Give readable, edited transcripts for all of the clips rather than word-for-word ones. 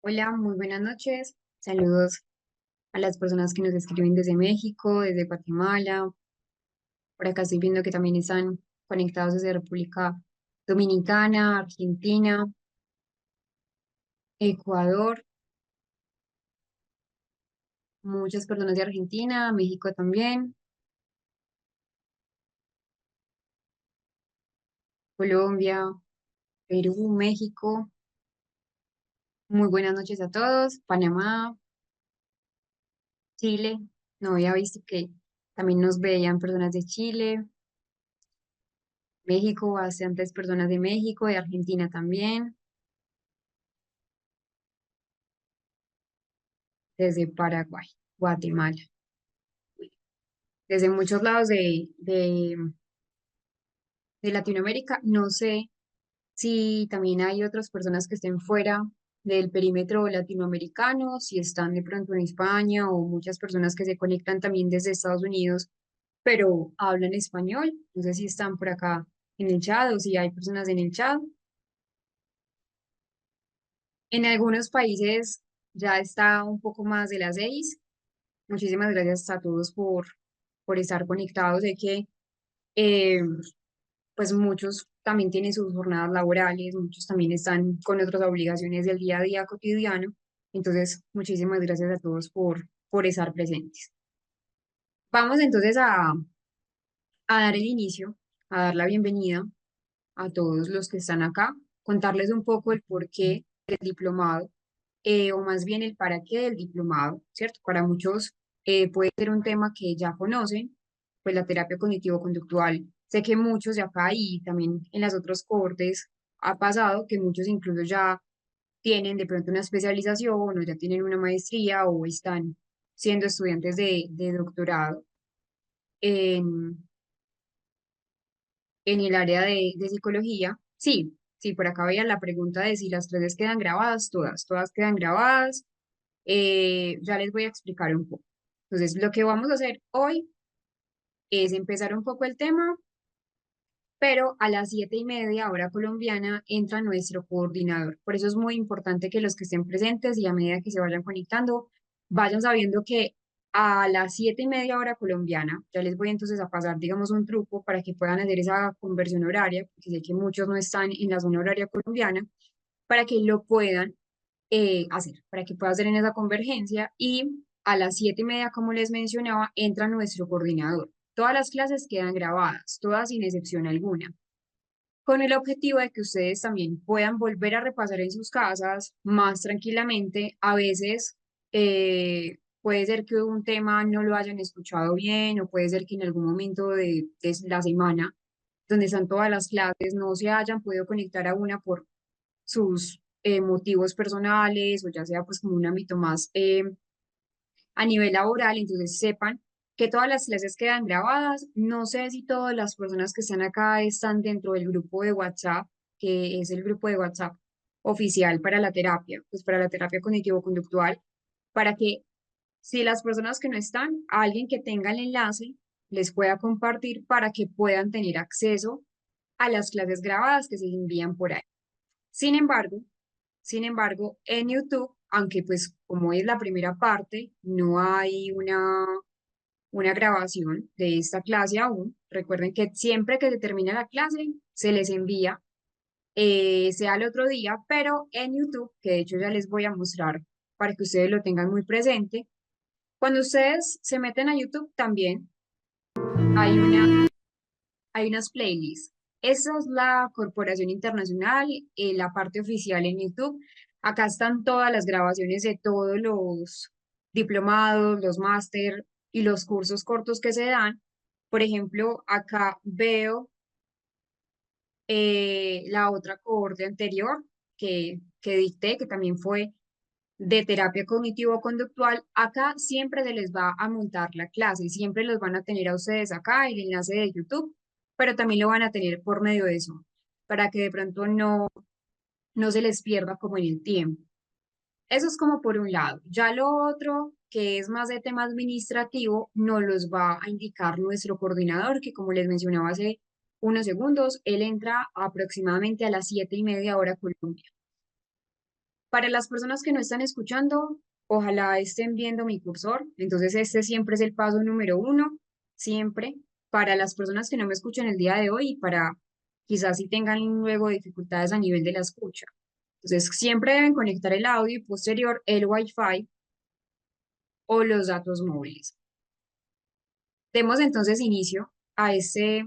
Hola, muy buenas noches. Saludos a las personas que nos escriben desde México, desde Guatemala. Por acá estoy viendo que también están conectados desde República Dominicana, Argentina, Ecuador, muchas personas de Argentina, México también, Colombia, Perú, México. Muy buenas noches a todos. Panamá, Chile. No había visto que también nos veían personas de Chile, México, bastantes personas de México, de Argentina también, desde Paraguay, Guatemala, desde muchos lados de Latinoamérica. No sé si también hay otras personas que estén fuera del perímetro latinoamericano, si están de pronto en España o muchas personas que se conectan también desde Estados Unidos, pero hablan español. No sé si están por acá en el chat o si hay personas en el chat. En algunos países ya está un poco más de las 6. Muchísimas gracias a todos por estar conectados. Sé que eh, pues muchos también tienen sus jornadas laborales, muchos también están con otras obligaciones del día a día cotidiano. Entonces, muchísimas gracias a todos por estar presentes. Vamos entonces a dar el inicio, a dar la bienvenida a todos los que están acá, contarles un poco el porqué del diplomado, o más bien el para qué del diplomado, ¿cierto? Para muchos puede ser un tema que ya conocen, pues la terapia cognitivo-conductual. Sé que muchos de acá y también en las otras cohortes ha pasado que muchos incluso ya tienen de pronto una especialización o ya tienen una maestría o están siendo estudiantes de doctorado en, en el área de psicología. Sí, sí, por acá veía la pregunta de si las clases quedan grabadas, todas quedan grabadas. Ya les voy a explicar un poco. Entonces, lo que vamos a hacer hoy es empezar un poco el tema, pero a las 7:30 hora colombiana entra nuestro coordinador. Por eso es muy importante que los que estén presentes y a medida que se vayan conectando, vayan sabiendo que a las 7:30 hora colombiana, ya les voy entonces a pasar, digamos, un truco para que puedan hacer esa conversión horaria, porque sé que muchos no están en la zona horaria colombiana, para que lo puedan hacer, para que pueda hacer en esa convergencia y a las 7:30, como les mencionaba, entra nuestro coordinador. Todas las clases quedan grabadas, todas sin excepción alguna, con el objetivo de que ustedes también puedan volver a repasar en sus casas más tranquilamente. A veces puede ser que un tema no lo hayan escuchado bien o puede ser que en algún momento de la semana donde están todas las clases no se hayan podido conectar a una por sus motivos personales o ya sea pues como un ámbito más a nivel laboral. Entonces sepan que todas las clases quedan grabadas. No sé si todas las personas que están acá están dentro del grupo de WhatsApp, que es el grupo de WhatsApp oficial para la terapia, pues para la terapia cognitivo-conductual, para que si las personas que no están, alguien que tenga el enlace les pueda compartir para que puedan tener acceso a las clases grabadas que se envían por ahí. Sin embargo, en YouTube, aunque pues como es la primera parte, no hay una grabación de esta clase aún. Recuerden que siempre que se termina la clase, se les envía, sea el otro día, pero en YouTube, que de hecho ya les voy a mostrar para que ustedes lo tengan muy presente. Cuando ustedes se meten a YouTube también hay hay unas playlists. Esa es la Corporación Internacional, la parte oficial en YouTube. Acá están todas las grabaciones de todos los diplomados, los máster y los cursos cortos que se dan. Por ejemplo, acá veo la otra cohorte anterior que dicté, que también fue de terapia cognitivo-conductual. Acá siempre se les va a montar la clase, siempre los van a tener a ustedes acá, el enlace de YouTube, pero también lo van a tener por medio de eso, para que de pronto no se les pierda como en el tiempo. Eso es como por un lado. Ya lo otro, que es más de tema administrativo, nos los va a indicar nuestro coordinador, que como les mencionaba hace unos segundos, él entra aproximadamente a las 7:30 hora Colombia. Para las personas que no están escuchando, ojalá estén viendo mi cursor. Entonces, este siempre es el paso número uno, siempre. Para las personas que no me escuchan el día de hoy y para quizás si tengan luego dificultades a nivel de la escucha. Entonces, siempre deben conectar el audio y posterior el Wi-Fi o los datos móviles. Demos entonces inicio a este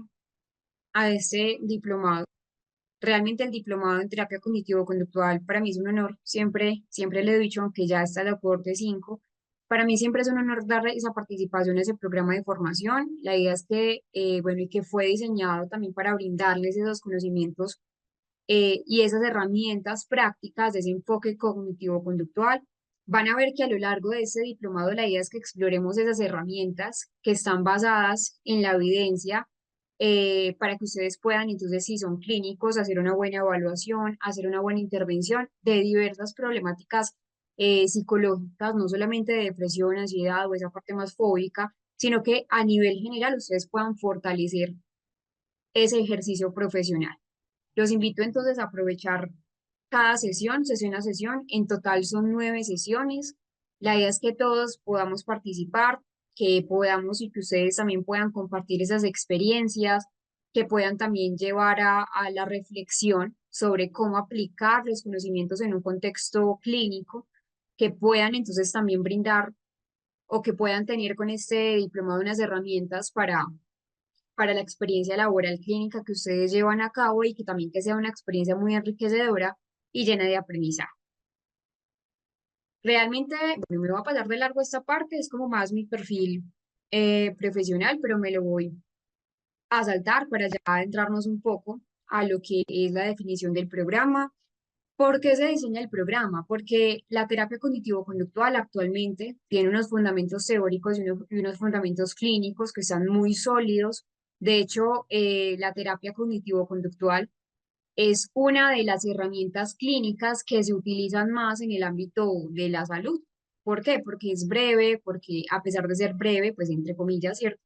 diplomado. Realmente el diplomado en terapia cognitivo-conductual para mí es un honor. Siempre, siempre le he dicho, aunque ya está la cohorte 5, para mí siempre es un honor darle esa participación a ese programa de formación. La idea es que, bueno, y que fue diseñado también para brindarles esos conocimientos y esas herramientas prácticas de ese enfoque cognitivo-conductual. Van a ver que a lo largo de este diplomado la idea es que exploremos esas herramientas que están basadas en la evidencia para que ustedes puedan, entonces, si son clínicos, hacer una buena evaluación, hacer una buena intervención de diversas problemáticas psicológicas, no solamente de depresión, ansiedad o esa parte más fóbica, sino que a nivel general ustedes puedan fortalecer ese ejercicio profesional. Los invito entonces a aprovechar cada sesión a sesión. En total son 9 sesiones. La idea es que todos podamos participar, que podamos y que ustedes también puedan compartir esas experiencias, que puedan también llevar a la reflexión sobre cómo aplicar los conocimientos en un contexto clínico, que puedan entonces también brindar o que puedan tener con este diplomado unas herramientas para la experiencia laboral clínica que ustedes llevan a cabo y que también que sea una experiencia muy enriquecedora y llena de aprendizaje. Realmente, bueno, me voy a pasar de largo esta parte, es como más mi perfil profesional, pero me lo voy a saltar para ya adentrarnos un poco a lo que es la definición del programa. ¿Por qué se diseña el programa? Porque la terapia cognitivo-conductual actualmente tiene unos fundamentos teóricos y unos fundamentos clínicos que están muy sólidos. De hecho, la terapia cognitivo-conductual es una de las herramientas clínicas que se utilizan más en el ámbito de la salud. ¿Por qué? Porque es breve, porque a pesar de ser breve, pues entre comillas, ¿cierto?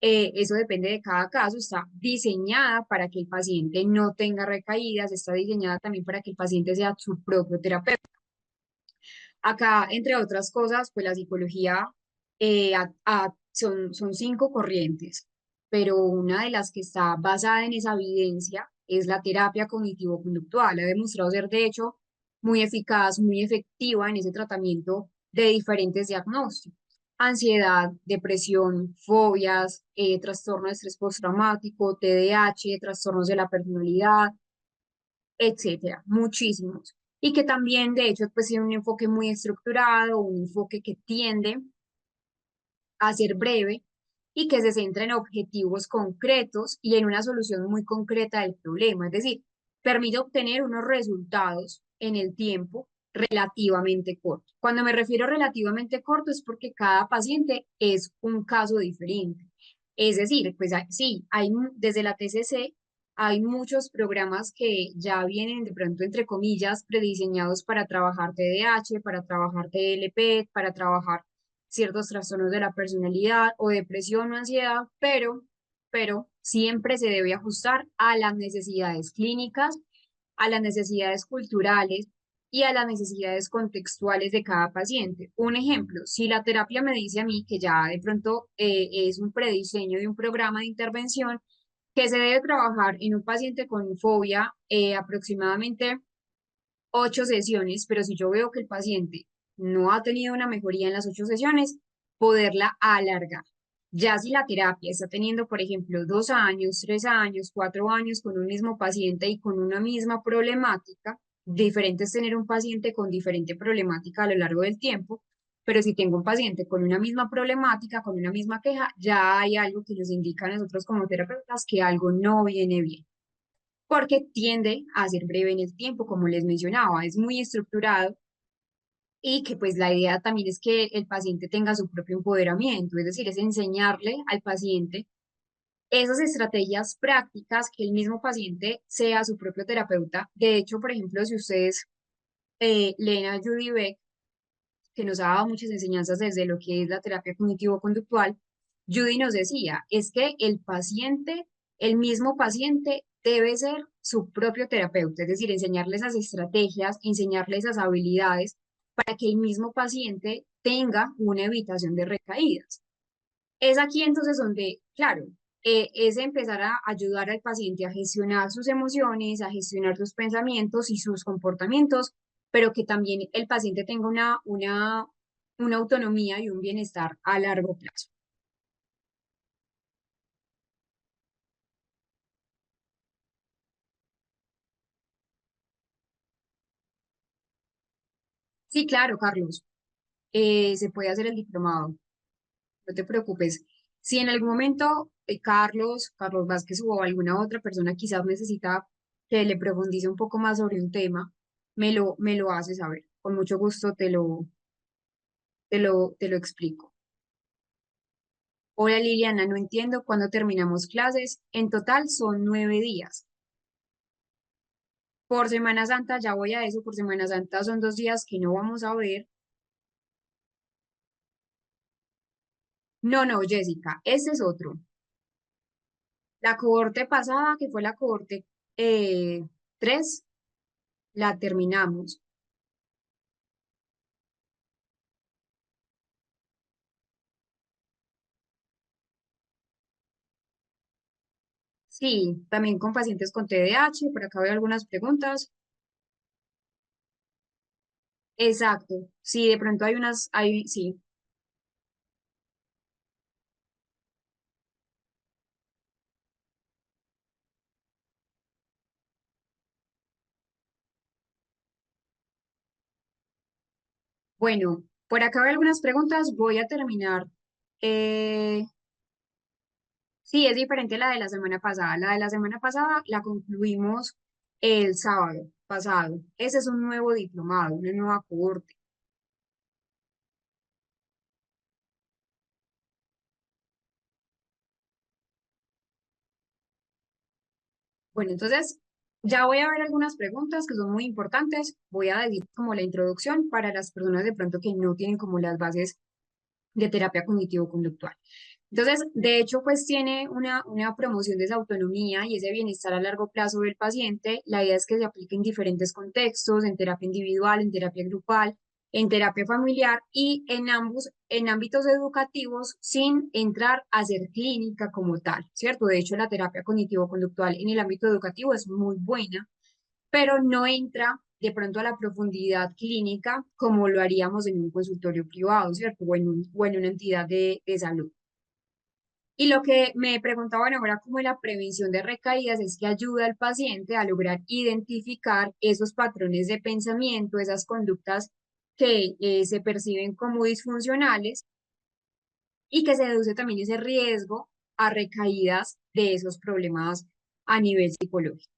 Eso depende de cada caso, está diseñada para que el paciente no tenga recaídas, está diseñada también para que el paciente sea su propio terapeuta. Acá, entre otras cosas, pues la psicología son 5 corrientes, pero una de las que está basada en esa evidencia es la terapia cognitivo-conductual. Ha demostrado ser, de hecho, muy eficaz, muy efectiva en ese tratamiento de diferentes diagnósticos. Ansiedad, depresión, fobias, trastorno de estrés postraumático, TDAH, trastornos de la personalidad, etcétera, muchísimos. Y que también, de hecho, pues tiene un enfoque muy estructurado, un enfoque que tiende a ser breve y que se centra en objetivos concretos y en una solución muy concreta del problema. Es decir, permite obtener unos resultados en el tiempo relativamente corto. Cuando me refiero a relativamente corto es porque cada paciente es un caso diferente. Es decir, pues sí, desde la TCC hay muchos programas que ya vienen de pronto, entre comillas, prediseñados para trabajar TDAH, para trabajar TLP, para trabajar ciertos trastornos de la personalidad o depresión o ansiedad, pero siempre se debe ajustar a las necesidades clínicas, a las necesidades culturales y a las necesidades contextuales de cada paciente. Un ejemplo, si la terapia me dice a mí que ya de pronto es un prediseño de un programa de intervención que se debe trabajar en un paciente con fobia aproximadamente 8 sesiones, pero si yo veo que el paciente no ha tenido una mejoría en las 8 sesiones, poderla alargar. Ya si la terapia está teniendo, por ejemplo, 2 años, 3 años, 4 años con un mismo paciente y con una misma problemática, diferente es tener un paciente con diferente problemática a lo largo del tiempo, pero si tengo un paciente con una misma problemática, con una misma queja, ya hay algo que nos indica a nosotros como terapeutas que algo no viene bien porque tiende a ser breve en el tiempo, como les mencionaba, es muy estructurado y que pues la idea también es que el paciente tenga su propio empoderamiento, es decir, es enseñarle al paciente esas estrategias prácticas, que el mismo paciente sea su propio terapeuta. De hecho, por ejemplo, si ustedes leen a Judy Beck, que nos ha dado muchas enseñanzas desde lo que es la terapia cognitivo-conductual, Judy nos decía, es que el paciente, el mismo paciente debe ser su propio terapeuta, es decir, enseñarle esas estrategias, enseñarle esas habilidades para que el mismo paciente tenga una evitación de recaídas. Es aquí entonces donde, claro, es empezar a ayudar al paciente a gestionar sus emociones, a gestionar sus pensamientos y sus comportamientos, pero que también el paciente tenga una autonomía y un bienestar a largo plazo. Sí, claro, Carlos, se puede hacer el diplomado, no te preocupes. Si en algún momento Carlos Vázquez o alguna otra persona quizás necesita que le profundice un poco más sobre un tema, me lo hace saber. Con mucho gusto te lo explico. Hola Liliana, no entiendo cuándo terminamos clases. En total son 9 días. Por Semana Santa, ya voy a eso, por Semana Santa son 2 días que no vamos a ver. No, no, Jessica, ese es otro. La cohorte pasada, que fue la cohorte 3, la terminamos. Sí, también con pacientes con TDAH, por acá veo algunas preguntas. Exacto, sí, de pronto hay sí. Bueno, por acá veo algunas preguntas, voy a terminar. Eh, sí, es diferente a la de la semana pasada. La de la semana pasada la concluimos el sábado pasado. Ese es un nuevo diplomado, una nueva cohorte. Bueno, entonces ya voy a ver algunas preguntas que son muy importantes. Voy a decir como la introducción para las personas de pronto que no tienen como las bases de terapia cognitivo-conductual. Entonces, de hecho, pues tiene una promoción de esa autonomía y ese bienestar a largo plazo del paciente. La idea es que se aplique en diferentes contextos, en terapia individual, en terapia grupal, en terapia familiar y en ambos, en ámbitos educativos sin entrar a ser clínica como tal, ¿cierto? De hecho, la terapia cognitivo-conductual en el ámbito educativo es muy buena, pero no entra de pronto a la profundidad clínica como lo haríamos en un consultorio privado, ¿cierto? O en una entidad de salud. Y lo que me preguntaban ahora como la prevención de recaídas es que ayuda al paciente a lograr identificar esos patrones de pensamiento, esas conductas que se perciben como disfuncionales y que se deduce también ese riesgo a recaídas de esos problemas a nivel psicológico.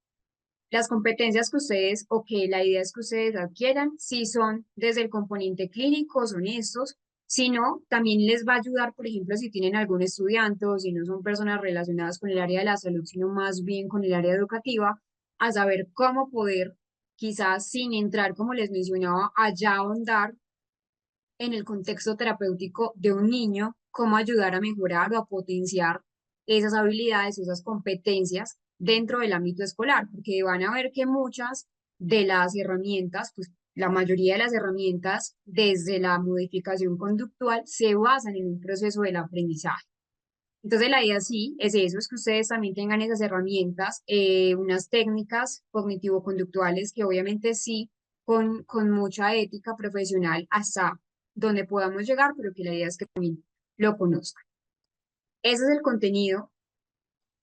Las competencias que ustedes o que la idea es que ustedes adquieran, si son desde el componente clínico, son estos, si no, también les va a ayudar, por ejemplo, si tienen algún estudiante o si no son personas relacionadas con el área de la salud, sino más bien con el área educativa, a saber cómo poder, quizás sin entrar, como les mencionaba, allá ahondar en el contexto terapéutico de un niño, cómo ayudar a mejorar o a potenciar esas habilidades, esas competencias dentro del ámbito escolar, porque van a ver que muchas de las herramientas, pues la mayoría de las herramientas desde la modificación conductual se basan en un proceso del aprendizaje. Entonces la idea sí es eso, es que ustedes también tengan esas herramientas, unas técnicas cognitivo-conductuales que obviamente sí, con mucha ética profesional hasta donde podamos llegar, pero que la idea es que también lo conozcan. Ese es el contenido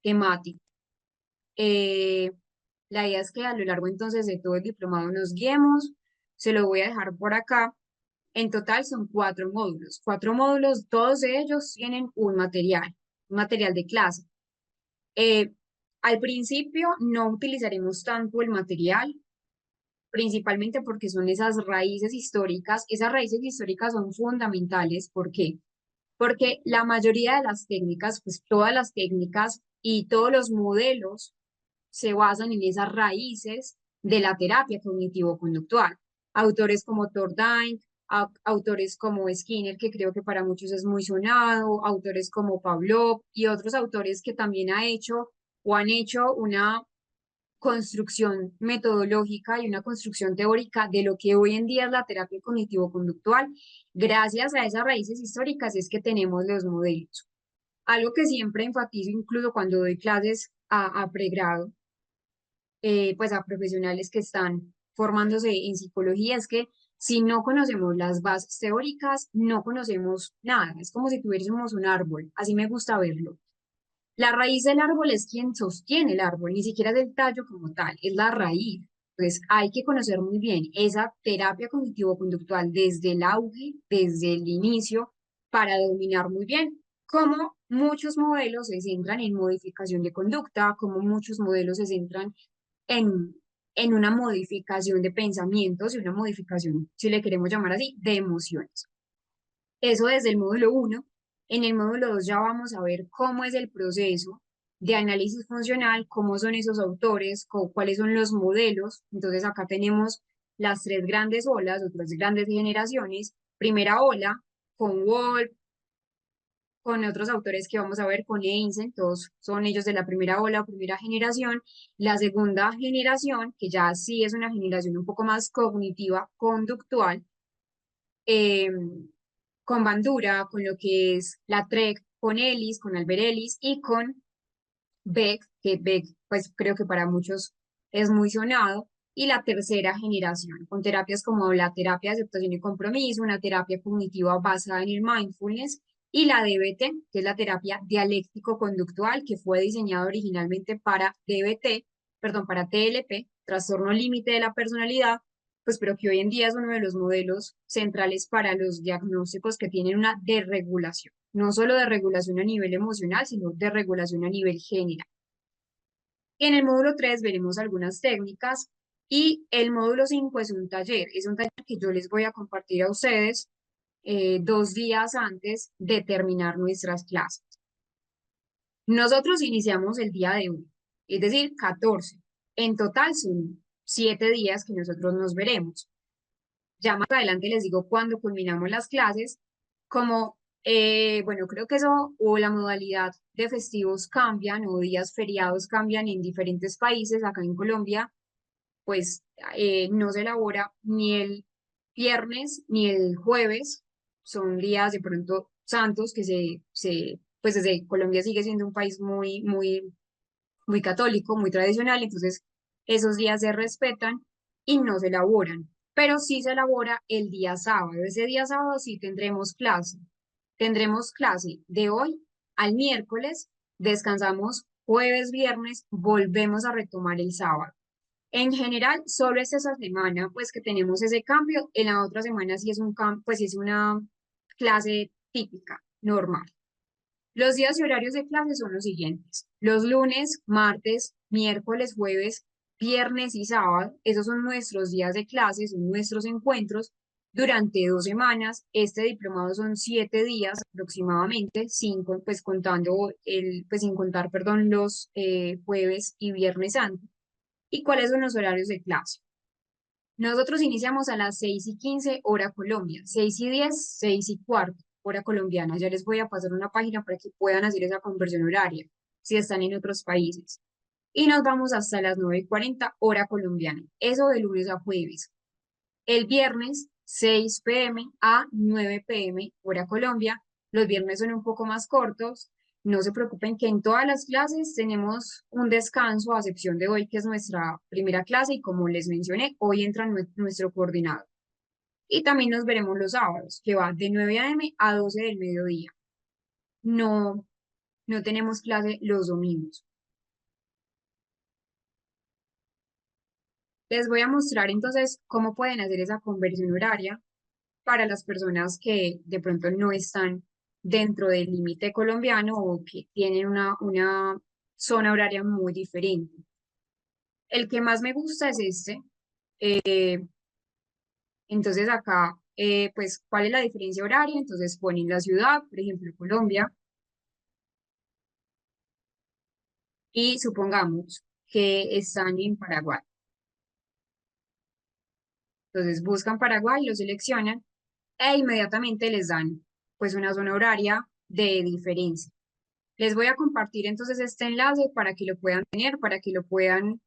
temático. Eh, la idea es que a lo largo entonces de todo el diplomado nos guiemos, se lo voy a dejar por acá. En total son 4 módulos. 4 módulos, todos de ellos tienen un material de clase. Eh, Al principio no utilizaremos tanto el material, principalmente porque son esas raíces históricas. Esas raíces históricas son fundamentales. ¿Por qué? Porque la mayoría de las técnicas, pues todas las técnicas y todos los modelos se basan en esas raíces de la terapia cognitivo-conductual. Autores como Tordine, autores como Skinner, que creo que para muchos es muy sonado, autores como Pavlov y otros autores que también ha hecho o han hecho una construcción metodológica y una construcción teórica de lo que hoy en día es la terapia cognitivo-conductual. Gracias a esas raíces históricas es que tenemos los modelos. Algo que siempre enfatizo incluso cuando doy clases a pregrado, pues a profesionales que están formándose en psicología, es que si no conocemos las bases teóricas, no conocemos nada. Es como si tuviésemos un árbol, así me gusta verlo. La raíz del árbol es quien sostiene el árbol, ni siquiera es el tallo como tal, es la raíz. Entonces hay que conocer muy bien esa terapia cognitivo-conductual desde el auge, desde el inicio, para dominar muy bien cómo muchos modelos se centran en modificación de conducta, cómo muchos modelos se centran en, en una modificación de pensamientos y una modificación, si le queremos llamar así, de emociones. Eso desde el módulo uno. En el módulo 2 ya vamos a ver cómo es el proceso de análisis funcional, cómo son esos autores, cuáles son los modelos. Entonces acá tenemos las tres grandes olas, o tres grandes generaciones. Primera ola con Wolf, con otros autores que vamos a ver, con Einstein, todos son ellos de la primera ola, primera generación. La segunda generación, que ya sí es una generación un poco más cognitiva, conductual, eh, con Bandura, con lo que es la Trek, con Ellis, con Albert Ellis y con Beck, que Beck, pues creo que para muchos es muy sonado, y la tercera generación, con terapias como la terapia de aceptación y compromiso, una terapia cognitiva basada en el mindfulness, y la DBT, que es la terapia dialéctico-conductual, que fue diseñada originalmente para DBT, perdón, para TLP, trastorno límite de la personalidad, pues pero que hoy en día es uno de los modelos centrales para los diagnósticos que tienen una desregulación, no solo de regulación a nivel emocional, sino de regulación a nivel general. En el módulo 3 veremos algunas técnicas y el módulo 5 es un taller que yo les voy a compartir a ustedes 2 días antes de terminar nuestras clases. Nosotros iniciamos el día de hoy, es decir, 14. En total son 7 días que nosotros nos veremos. Ya más adelante les digo cuándo culminamos las clases, como, bueno, creo que eso o la modalidad de festivos cambian o días feriados cambian en diferentes países. Acá en Colombia, pues no se elabora ni el viernes ni el jueves, son días de pronto santos que pues desde Colombia sigue siendo un país muy, muy, muy católico, muy tradicional, entonces esos días se respetan y no se elaboran, pero sí se elabora el día sábado. Ese día sábado sí tendremos clase. Tendremos clase de hoy al miércoles, descansamos jueves, viernes, volvemos a retomar el sábado. En general, solo es esa semana, pues que tenemos ese cambio. En la otra semana sí es pues sí es una clase típica, normal. Los días y horarios de clase son los siguientes. Los lunes, martes, miércoles, jueves, viernes y sábado, esos son nuestros días de clase, son nuestros encuentros durante 2 semanas. Este diplomado son 7 días aproximadamente, pues contando pues sin contar, perdón, los jueves y viernes santo. ¿Y cuáles son los horarios de clase? Nosotros iniciamos a las 6:15 hora Colombia, 6:10, 6:15 hora colombiana. Ya les voy a pasar una página para que puedan hacer esa conversión horaria si están en otros países. Y nos vamos hasta las 9:40 hora colombiana. Eso de lunes a jueves. El viernes 6 p.m. a 9 p.m. hora Colombia. Los viernes son un poco más cortos. No se preocupen que en todas las clases tenemos un descanso, a excepción de hoy, que es nuestra primera clase, y como les mencioné, hoy entra nuestro coordinador. Y también nos veremos los sábados, que va de 9 a.m. a 12 del mediodía. No, no tenemos clase los domingos. Les voy a mostrar entonces cómo pueden hacer esa conversión horaria para las personas que de pronto no están dentro del límite colombiano o que tienen una zona horaria muy diferente. El que más me gusta es este. Entonces acá, pues, ¿cuál es la diferencia horaria? Entonces ponen la ciudad, por ejemplo, Colombia, y supongamos que están en Paraguay. Entonces buscan Paraguay, lo seleccionan e inmediatamente les dan pues una zona horaria de diferencia. Les voy a compartir entonces este enlace para que lo puedan tener, para que lo puedan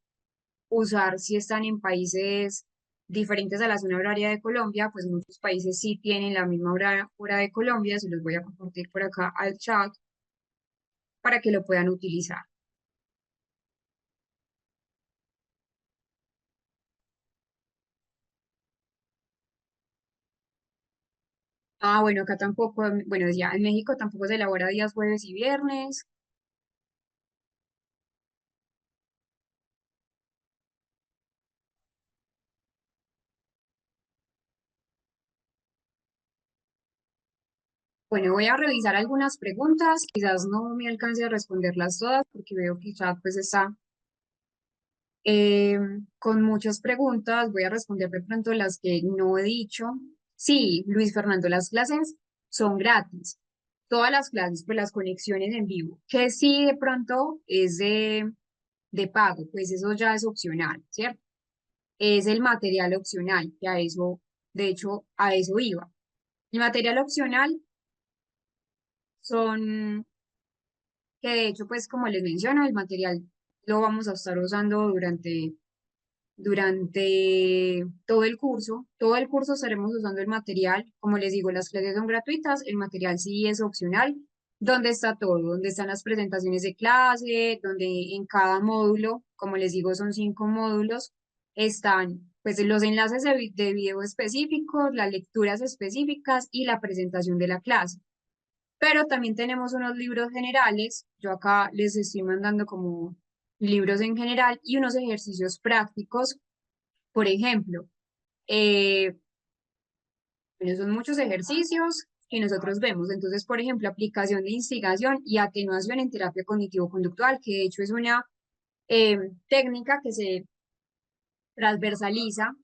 usar si están en países diferentes a la zona horaria de Colombia, pues muchos países sí tienen la misma hora de Colombia, se los voy a compartir por acá al chat para que lo puedan utilizar. Ah, bueno, acá tampoco, bueno, ya en México tampoco se elabora días jueves y viernes. Bueno, voy a revisar algunas preguntas, quizás no me alcance a responderlas todas porque veo que el chat pues está eh, con muchas preguntas. Voy a responder de pronto las que no he dicho. Sí, Luis Fernando, las clases son gratis. Todas las clases, pues las conexiones en vivo, que sí de pronto es de pago, pues eso ya es opcional, ¿cierto? Es el material opcional, que a eso, de hecho, a eso iba. El material opcional son que de hecho, pues como les menciono, el material lo vamos a estar usando durante todo el curso estaremos usando el material. Como les digo, las clases son gratuitas, el material sí es opcional. ¿Dónde está todo? ¿Dónde están las presentaciones de clase? Donde en cada módulo, como les digo, son 5 módulos, están pues los enlaces de video específicos, las lecturas específicas y la presentación de la clase. Pero también tenemos unos libros generales. Yo acá les estoy mandando como libros en general y unos ejercicios prácticos. Por ejemplo, eh, bueno, son muchos ejercicios que nosotros vemos. Entonces, por ejemplo, aplicación de instigación y atenuación en terapia cognitivo-conductual, que de hecho es una técnica que se transversaliza.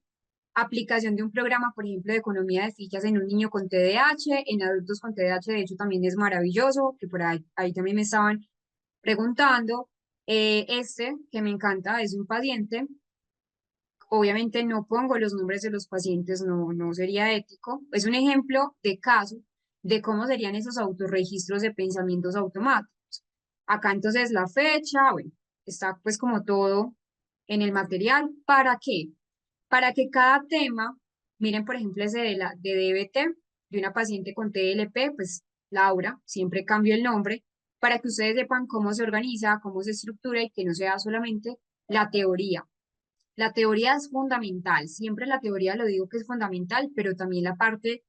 Aplicación de un programa, por ejemplo, de economía de fichas en un niño con TDAH, en adultos con TDAH, de hecho, también es maravilloso, que por ahí también me estaban preguntando. Este, que me encanta, es un paciente. Obviamente no pongo los nombres de los pacientes, no, no sería ético. Es un ejemplo de caso de cómo serían esos autorregistros de pensamientos automáticos. Acá entonces la fecha, bueno, está pues como todo en el material. ¿Para qué? Para que cada tema, miren por ejemplo ese de DBT, de una paciente con TLP, pues Laura, siempre cambio el nombre, para que ustedes sepan cómo se organiza, cómo se estructura y que no sea solamente la teoría. La teoría es fundamental, siempre la teoría lo digo que es fundamental, pero también la parte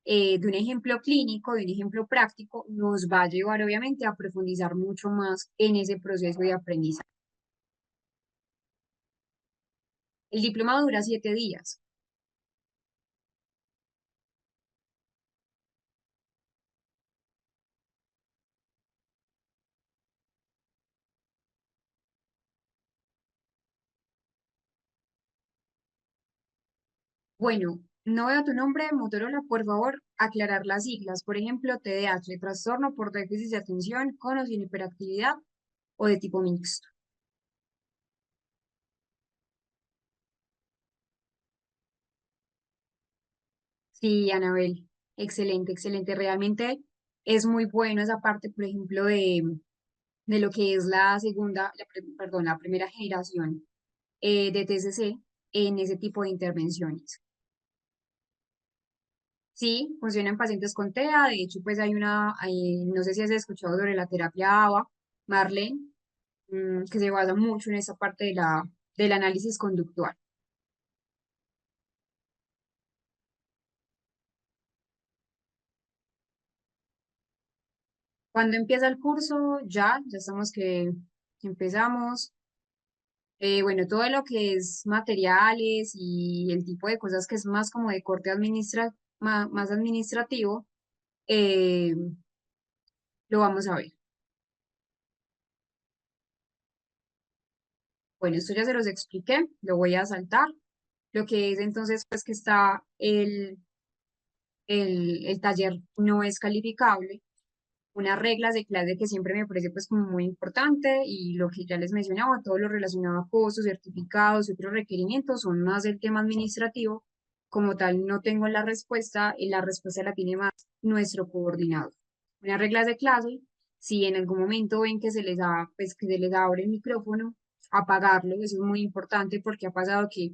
de un ejemplo clínico, de un ejemplo práctico, nos va a llevar obviamente a profundizar mucho más en ese proceso de aprendizaje. El diploma dura 7 días. Bueno, no veo tu nombre, Motorola, por favor, aclarar las siglas. Por ejemplo, TDAH, trastorno por déficit de atención con o sin hiperactividad o de tipo mixto. Sí, Anabel, excelente, excelente. Realmente es muy bueno esa parte, por ejemplo, de lo que es la segunda, perdón, la primera generación de TCC en ese tipo de intervenciones. Sí, funciona en pacientes con TEA. De hecho, pues no sé si has escuchado sobre la terapia ABA, Marlene, que se basa mucho en esa parte del análisis conductual. Cuando empieza el curso, ya estamos que empezamos. Bueno, todo lo que es materiales y el tipo de cosas que es más como de corte más administrativo, eh, lo vamos a ver. Bueno, esto ya se los expliqué, lo voy a saltar. Lo que es entonces, pues que está el taller no es calificable, unas reglas de clase que siempre me parece pues como muy importante y lo que ya les mencionaba, todo lo relacionado a costos, certificados y otros requerimientos son más del tema administrativo. como tal no tengo la respuesta, y la respuesta la tiene más nuestro coordinador. Unas reglas de clase, si en algún momento ven que se les da, pues que se les abre el micrófono, apagarlo, eso es muy importante porque ha pasado que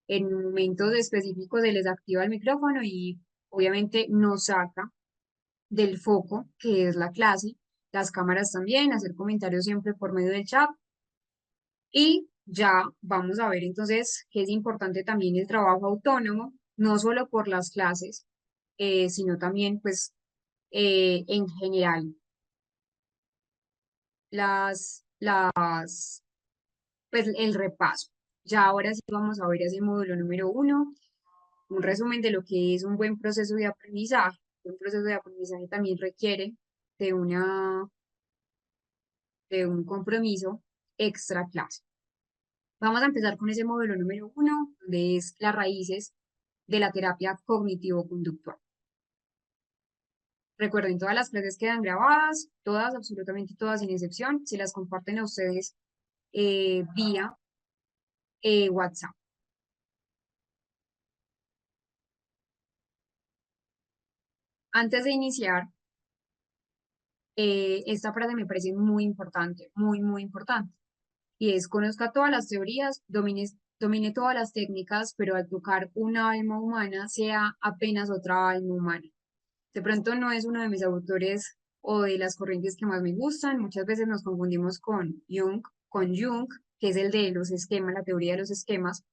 en momentos específicos se les activa el micrófono y obviamente nos saca del foco que es la clase, las cámaras también, hacer comentarios siempre por medio del chat y ya vamos a ver entonces que es importante también el trabajo autónomo, no solo por las clases, sino también pues en general pues el repaso. Ya ahora sí vamos a ver ese módulo número uno, un resumen de lo que es un buen proceso de aprendizaje. Un proceso de aprendizaje también requiere de de un compromiso extra clase. Vamos a empezar con ese módulo número uno, donde es las raíces de la terapia cognitivo-conductual. Recuerden, todas las clases quedan grabadas, todas, absolutamente todas, sin excepción, se las comparten a ustedes vía WhatsApp. Antes de iniciar, esta frase me parece muy importante, muy, muy importante, y es: conozca todas las teorías, domine todas las técnicas, pero al tocar una alma humana, sea apenas otra alma humana. De pronto no es uno de mis autores o de las corrientes que más me gustan. Muchas veces nos confundimos con Jung, que es el de los esquemas, la teoría de los esquemas,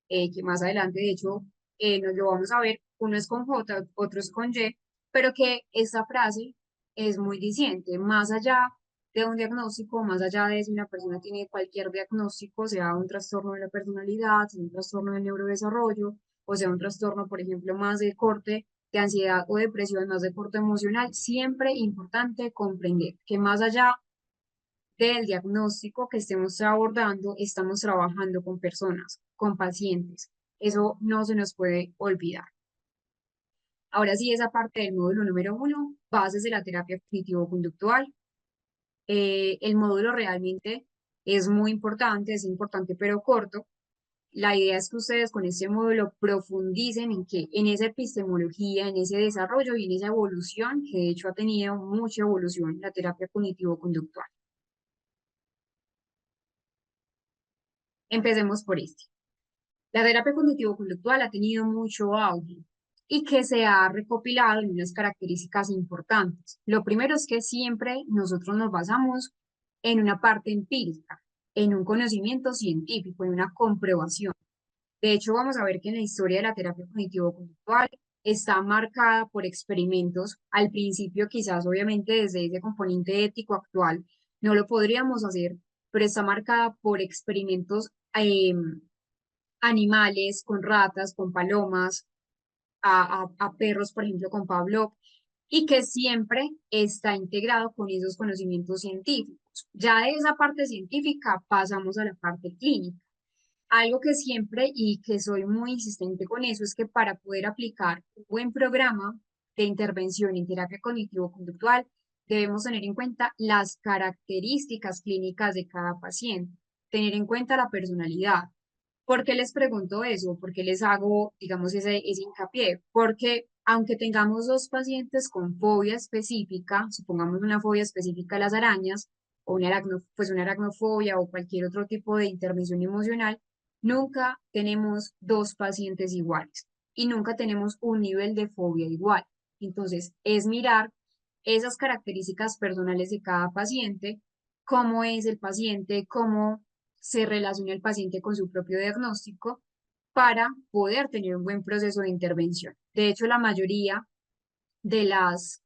que más adelante, de hecho, nos lo vamos a ver. Uno es con J, otro es con Y, pero que esta frase es muy diciente. Más allá de un diagnóstico, más allá de si una persona tiene cualquier diagnóstico, sea un trastorno de la personalidad, sea un trastorno del neurodesarrollo, o sea un trastorno, por ejemplo, más de corte de ansiedad o depresión, más de corte emocional, siempre importante comprender que más allá del diagnóstico que estemos abordando, estamos trabajando con personas, con pacientes. Eso no se nos puede olvidar. Ahora sí, esa parte del módulo número uno, bases de la terapia cognitivo-conductual. El módulo realmente es muy importante, es importante pero corto. La idea es que ustedes con este módulo profundicen en qué, en esa epistemología, en ese desarrollo y en esa evolución, que de hecho ha tenido mucha evolución la terapia cognitivo-conductual. Empecemos por este. La terapia cognitivo-conductual ha tenido mucho auge y que se ha recopilado en unas características importantes. Lo primero es que siempre nosotros nos basamos en una parte empírica, en un conocimiento científico, en una comprobación. De hecho, vamos a ver que en la historia de la terapia cognitivo-conductual está marcada por experimentos. Al principio, quizás obviamente desde ese componente ético actual, no lo podríamos hacer, pero está marcada por experimentos animales, con ratas, con palomas, a perros, por ejemplo, con Pavlov, y que siempre está integrado con esos conocimientos científicos. Ya de esa parte científica pasamos a la parte clínica. Algo que siempre y que soy muy insistente con eso es que para poder aplicar un buen programa de intervención en terapia cognitivo-conductual, debemos tener en cuenta las características clínicas de cada paciente, tener en cuenta la personalidad. ¿Por qué les pregunto eso? ¿Por qué les hago, digamos, ese hincapié? Porque aunque tengamos dos pacientes con fobia específica, supongamos una fobia específica a las arañas, o pues una aracnofobia o cualquier otro tipo de intervención emocional, nunca tenemos dos pacientes iguales y nunca tenemos un nivel de fobia igual. Entonces, es mirar esas características personales de cada paciente, cómo es el paciente, cómo se relaciona el paciente con su propio diagnóstico para poder tener un buen proceso de intervención. De hecho, la mayoría de las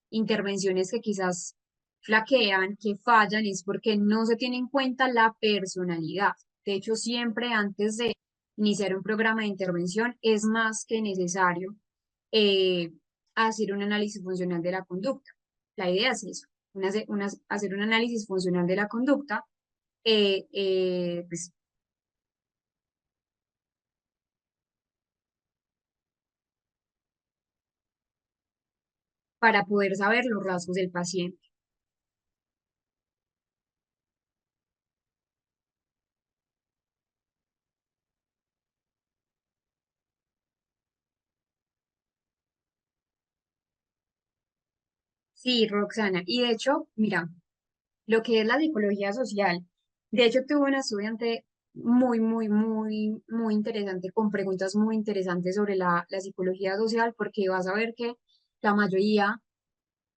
intervenciones que quizás flaquean, que fallan, es porque no se tiene en cuenta la personalidad. De hecho, siempre antes de iniciar un programa de intervención es más que necesario eh, hacer un análisis funcional de la conducta. La idea es eso, hacer un análisis funcional de la conducta, pues, para poder saber los rasgos del paciente. Sí, Roxana. Y de hecho, mira, lo que es la psicología social, de hecho tuve una estudiante muy interesante, con preguntas muy interesantes sobre la psicología social, porque vas a ver que la mayoría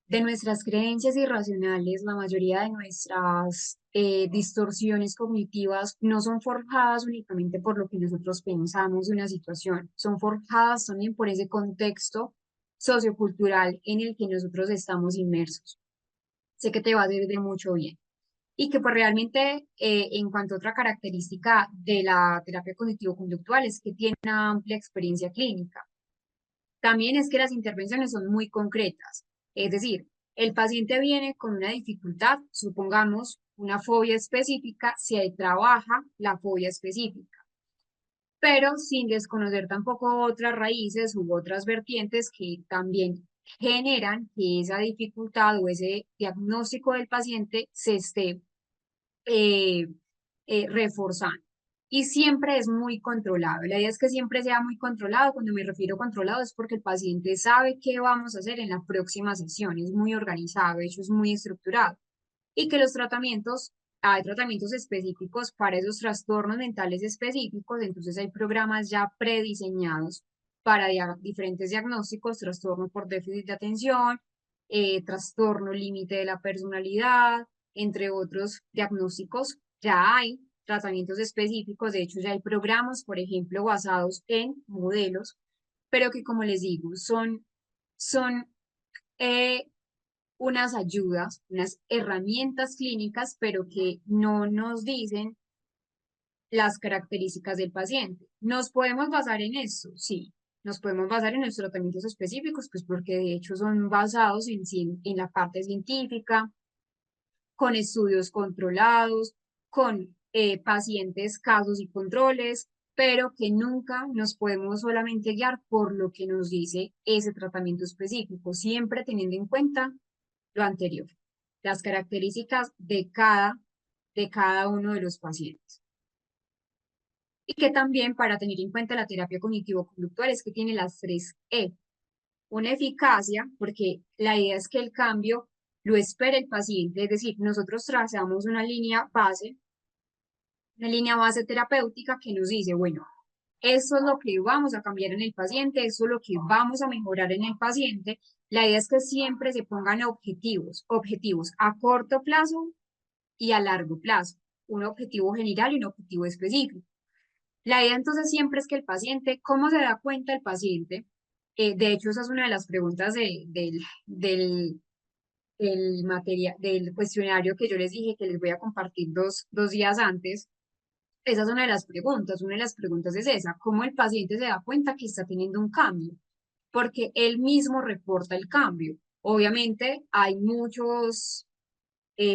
de nuestras creencias irracionales, la mayoría de nuestras distorsiones cognitivas no son forjadas únicamente por lo que nosotros pensamos de una situación, son forjadas también por ese contexto sociocultural en el que nosotros estamos inmersos. Sé que te va a ser de mucho bien. Y que pues realmente en cuanto a otra característica de la terapia cognitivo-conductual es que tiene una amplia experiencia clínica. También es que las intervenciones son muy concretas, es decir, el paciente viene con una dificultad, supongamos una fobia específica, se trabaja la fobia específica, pero sin desconocer tampoco otras raíces u otras vertientes que también generan que esa dificultad o ese diagnóstico del paciente se esté eh, reforzando. Y siempre es muy controlado. La idea es que siempre sea muy controlado. Cuando me refiero a controlado es porque el paciente sabe qué vamos a hacer en la próxima sesión. Es muy organizado, de hecho es muy estructurado. Y que los tratamientos, hay tratamientos específicos para esos trastornos mentales específicos. Entonces hay programas ya prediseñados para diferentes diagnósticos, trastorno por déficit de atención, trastorno límite de la personalidad, entre otros diagnósticos. Ya hay tratamientos específicos, de hecho ya hay programas, por ejemplo, basados en modelos, pero que como les digo, son eh, unas ayudas, unas herramientas clínicas, pero que no nos dicen las características del paciente. ¿Nos podemos basar en eso? Sí. Nos podemos basar en los tratamientos específicos, pues porque de hecho son basados en la parte científica, con estudios controlados, con pacientes, casos y controles, pero que nunca nos podemos solamente guiar por lo que nos dice ese tratamiento específico, siempre teniendo en cuenta lo anterior, las características de cada uno de los pacientes. Y que también para tener en cuenta la terapia cognitivo-conductual es que tiene las tres E. Una eficacia, porque la idea es que el cambio lo espera el paciente, es decir, nosotros trazamos una línea base terapéutica que nos dice, bueno, eso es lo que vamos a cambiar en el paciente, eso es lo que vamos a mejorar en el paciente. La idea es que siempre se pongan objetivos a corto plazo y a largo plazo, un objetivo general y un objetivo específico. La idea entonces siempre es que el paciente, ¿cómo se da cuenta el paciente? De hecho, esa es una de las preguntas del cuestionario que yo les dije que les voy a compartir dos días antes. Esa es una de las preguntas. Una de las preguntas es esa, ¿cómo el paciente se da cuenta que está teniendo un cambio? Porque él mismo reporta el cambio. Obviamente hay muchos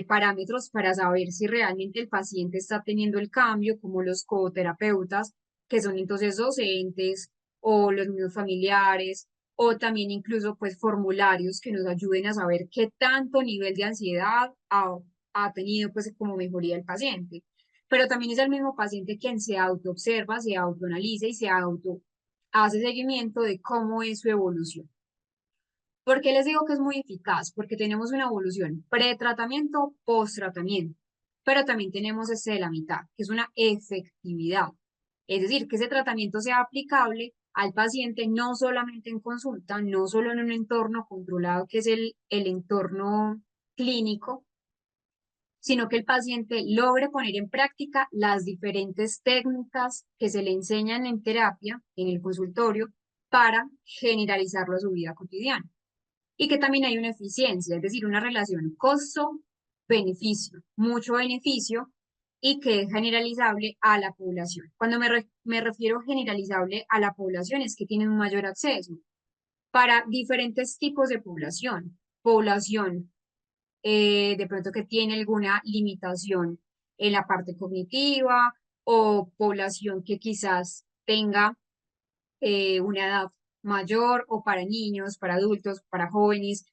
parámetros para saber si realmente el paciente está teniendo el cambio, como los coterapeutas, que son entonces docentes, o los mismos familiares, o también incluso pues formularios que nos ayuden a saber qué tanto nivel de ansiedad ha tenido pues como mejoría el paciente. Pero también es el mismo paciente quien se autoobserva, se autoanaliza y se auto hace seguimiento de cómo es su evolución. ¿Por qué les digo que es muy eficaz? Porque tenemos una evolución pre-tratamiento, post-tratamiento, pero también tenemos este de la mitad, que es una efectividad. Es decir, que ese tratamiento sea aplicable al paciente no solamente en consulta, no solo en un entorno controlado, que es el entorno clínico, sino que el paciente logre poner en práctica las diferentes técnicas que se le enseñan en terapia, en el consultorio, para generalizarlo a su vida cotidiana y que también hay una eficiencia, es decir, una relación costo-beneficio, mucho beneficio y que es generalizable a la población. Cuando me refiero generalizable a la población es que tienen un mayor acceso para diferentes tipos de población. Población de pronto que tiene alguna limitación en la parte cognitiva o población que quizás tenga una edad mayor o para niños, para adultos, para jóvenes,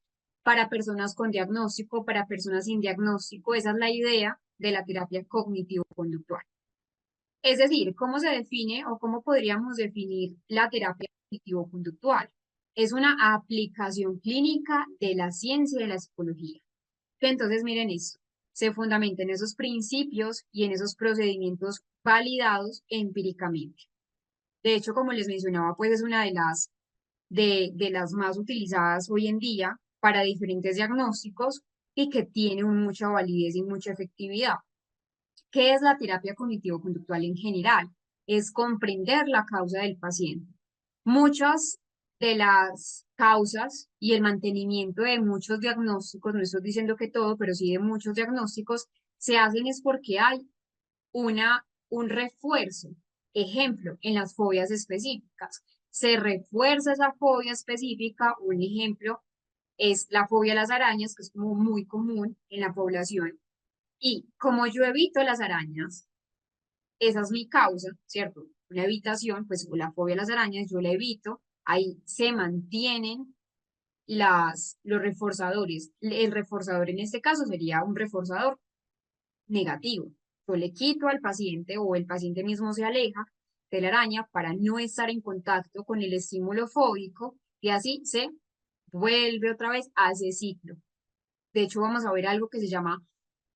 para personas con diagnóstico, para personas sin diagnóstico. Esa es la idea de la terapia cognitivo-conductual. Es decir, ¿cómo se define o cómo podríamos definir la terapia cognitivo-conductual? es una aplicación clínica de la ciencia y de la psicología. Entonces, miren esto, se fundamenta en esos principios y en esos procedimientos validados empíricamente. De hecho, como les mencionaba, pues es una de las más utilizadas hoy en día para diferentes diagnósticos y que tiene mucha validez y mucha efectividad. ¿Qué es la terapia cognitivo-conductual en general? Es comprender la causa del paciente. Muchas de las causas y el mantenimiento de muchos diagnósticos, no estoy diciendo que todo, pero sí de muchos diagnósticos, se hacen es porque hay un refuerzo. Ejemplo, en las fobias específicas. Se refuerza esa fobia específica. Un ejemplo es la fobia a las arañas, que es como muy común en la población. Y como yo evito las arañas, esa es mi causa, ¿cierto? Una evitación, pues o la fobia a las arañas, yo la evito, ahí se mantienen los reforzadores. El reforzador en este caso sería un reforzador negativo. Yo le quito al paciente o el paciente mismo se aleja de la araña para no estar en contacto con el estímulo fóbico y así se vuelve otra vez a ese ciclo. De hecho, vamos a ver algo que se llama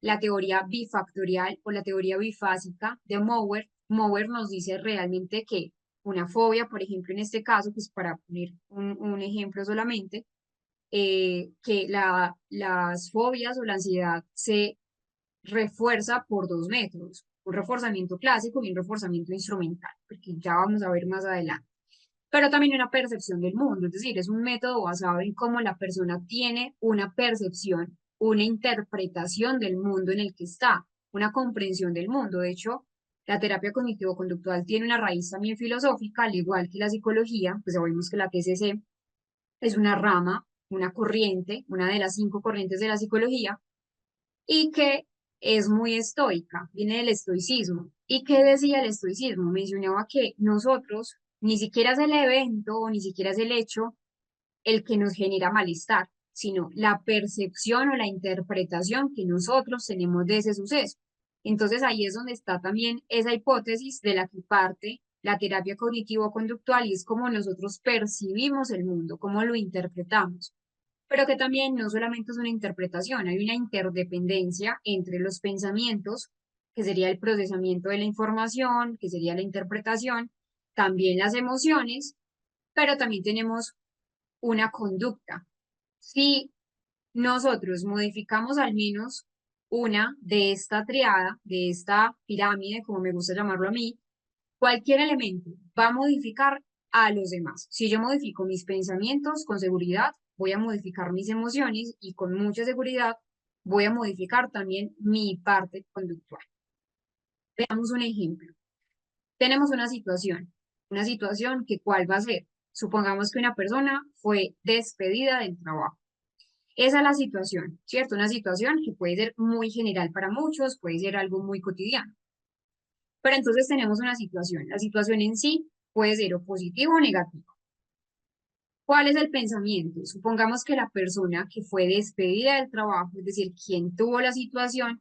la teoría bifactorial o la teoría bifásica de Mower. Mower nos dice realmente que una fobia, por ejemplo, en este caso, pues para poner un ejemplo solamente, que las fobias o la ansiedad se refuerza por dos métodos, un reforzamiento clásico y un reforzamiento instrumental, porque ya vamos a ver más adelante. Pero también una percepción del mundo, es decir, es un método basado en cómo la persona tiene una percepción, una interpretación del mundo en el que está, una comprensión del mundo. De hecho, la terapia cognitivo-conductual tiene una raíz también filosófica, al igual que la psicología, pues sabemos que la TCC es una rama, una corriente, una de las 5 corrientes de la psicología, y que es muy estoica, viene del estoicismo. ¿Y qué decía el estoicismo? Mencionaba que nosotros, ni siquiera es el evento o ni siquiera es el hecho el que nos genera malestar, sino la percepción o la interpretación que nosotros tenemos de ese suceso. Entonces ahí es donde está también esa hipótesis de la que parte la terapia cognitivo-conductual y es cómo nosotros percibimos el mundo, cómo lo interpretamos, pero que también no solamente es una interpretación, hay una interdependencia entre los pensamientos, que sería el procesamiento de la información, que sería la interpretación, también las emociones, pero también tenemos una conducta. Si nosotros modificamos al menos una de esta triada, de esta pirámide, como me gusta llamarlo a mí, cualquier elemento va a modificar a los demás. Si yo modifico mis pensamientos, con seguridad voy a modificar mis emociones y con mucha seguridad voy a modificar también mi parte conductual. Veamos un ejemplo. Tenemos una situación que ¿cuál va a ser? Supongamos que una persona fue despedida del trabajo. Esa es la situación, ¿cierto? Una situación que puede ser muy general para muchos, puede ser algo muy cotidiano. Pero entonces tenemos una situación. La situación en sí puede ser o positivo o negativo. ¿Cuál es el pensamiento? Supongamos que la persona que fue despedida del trabajo, es decir, quien tuvo la situación,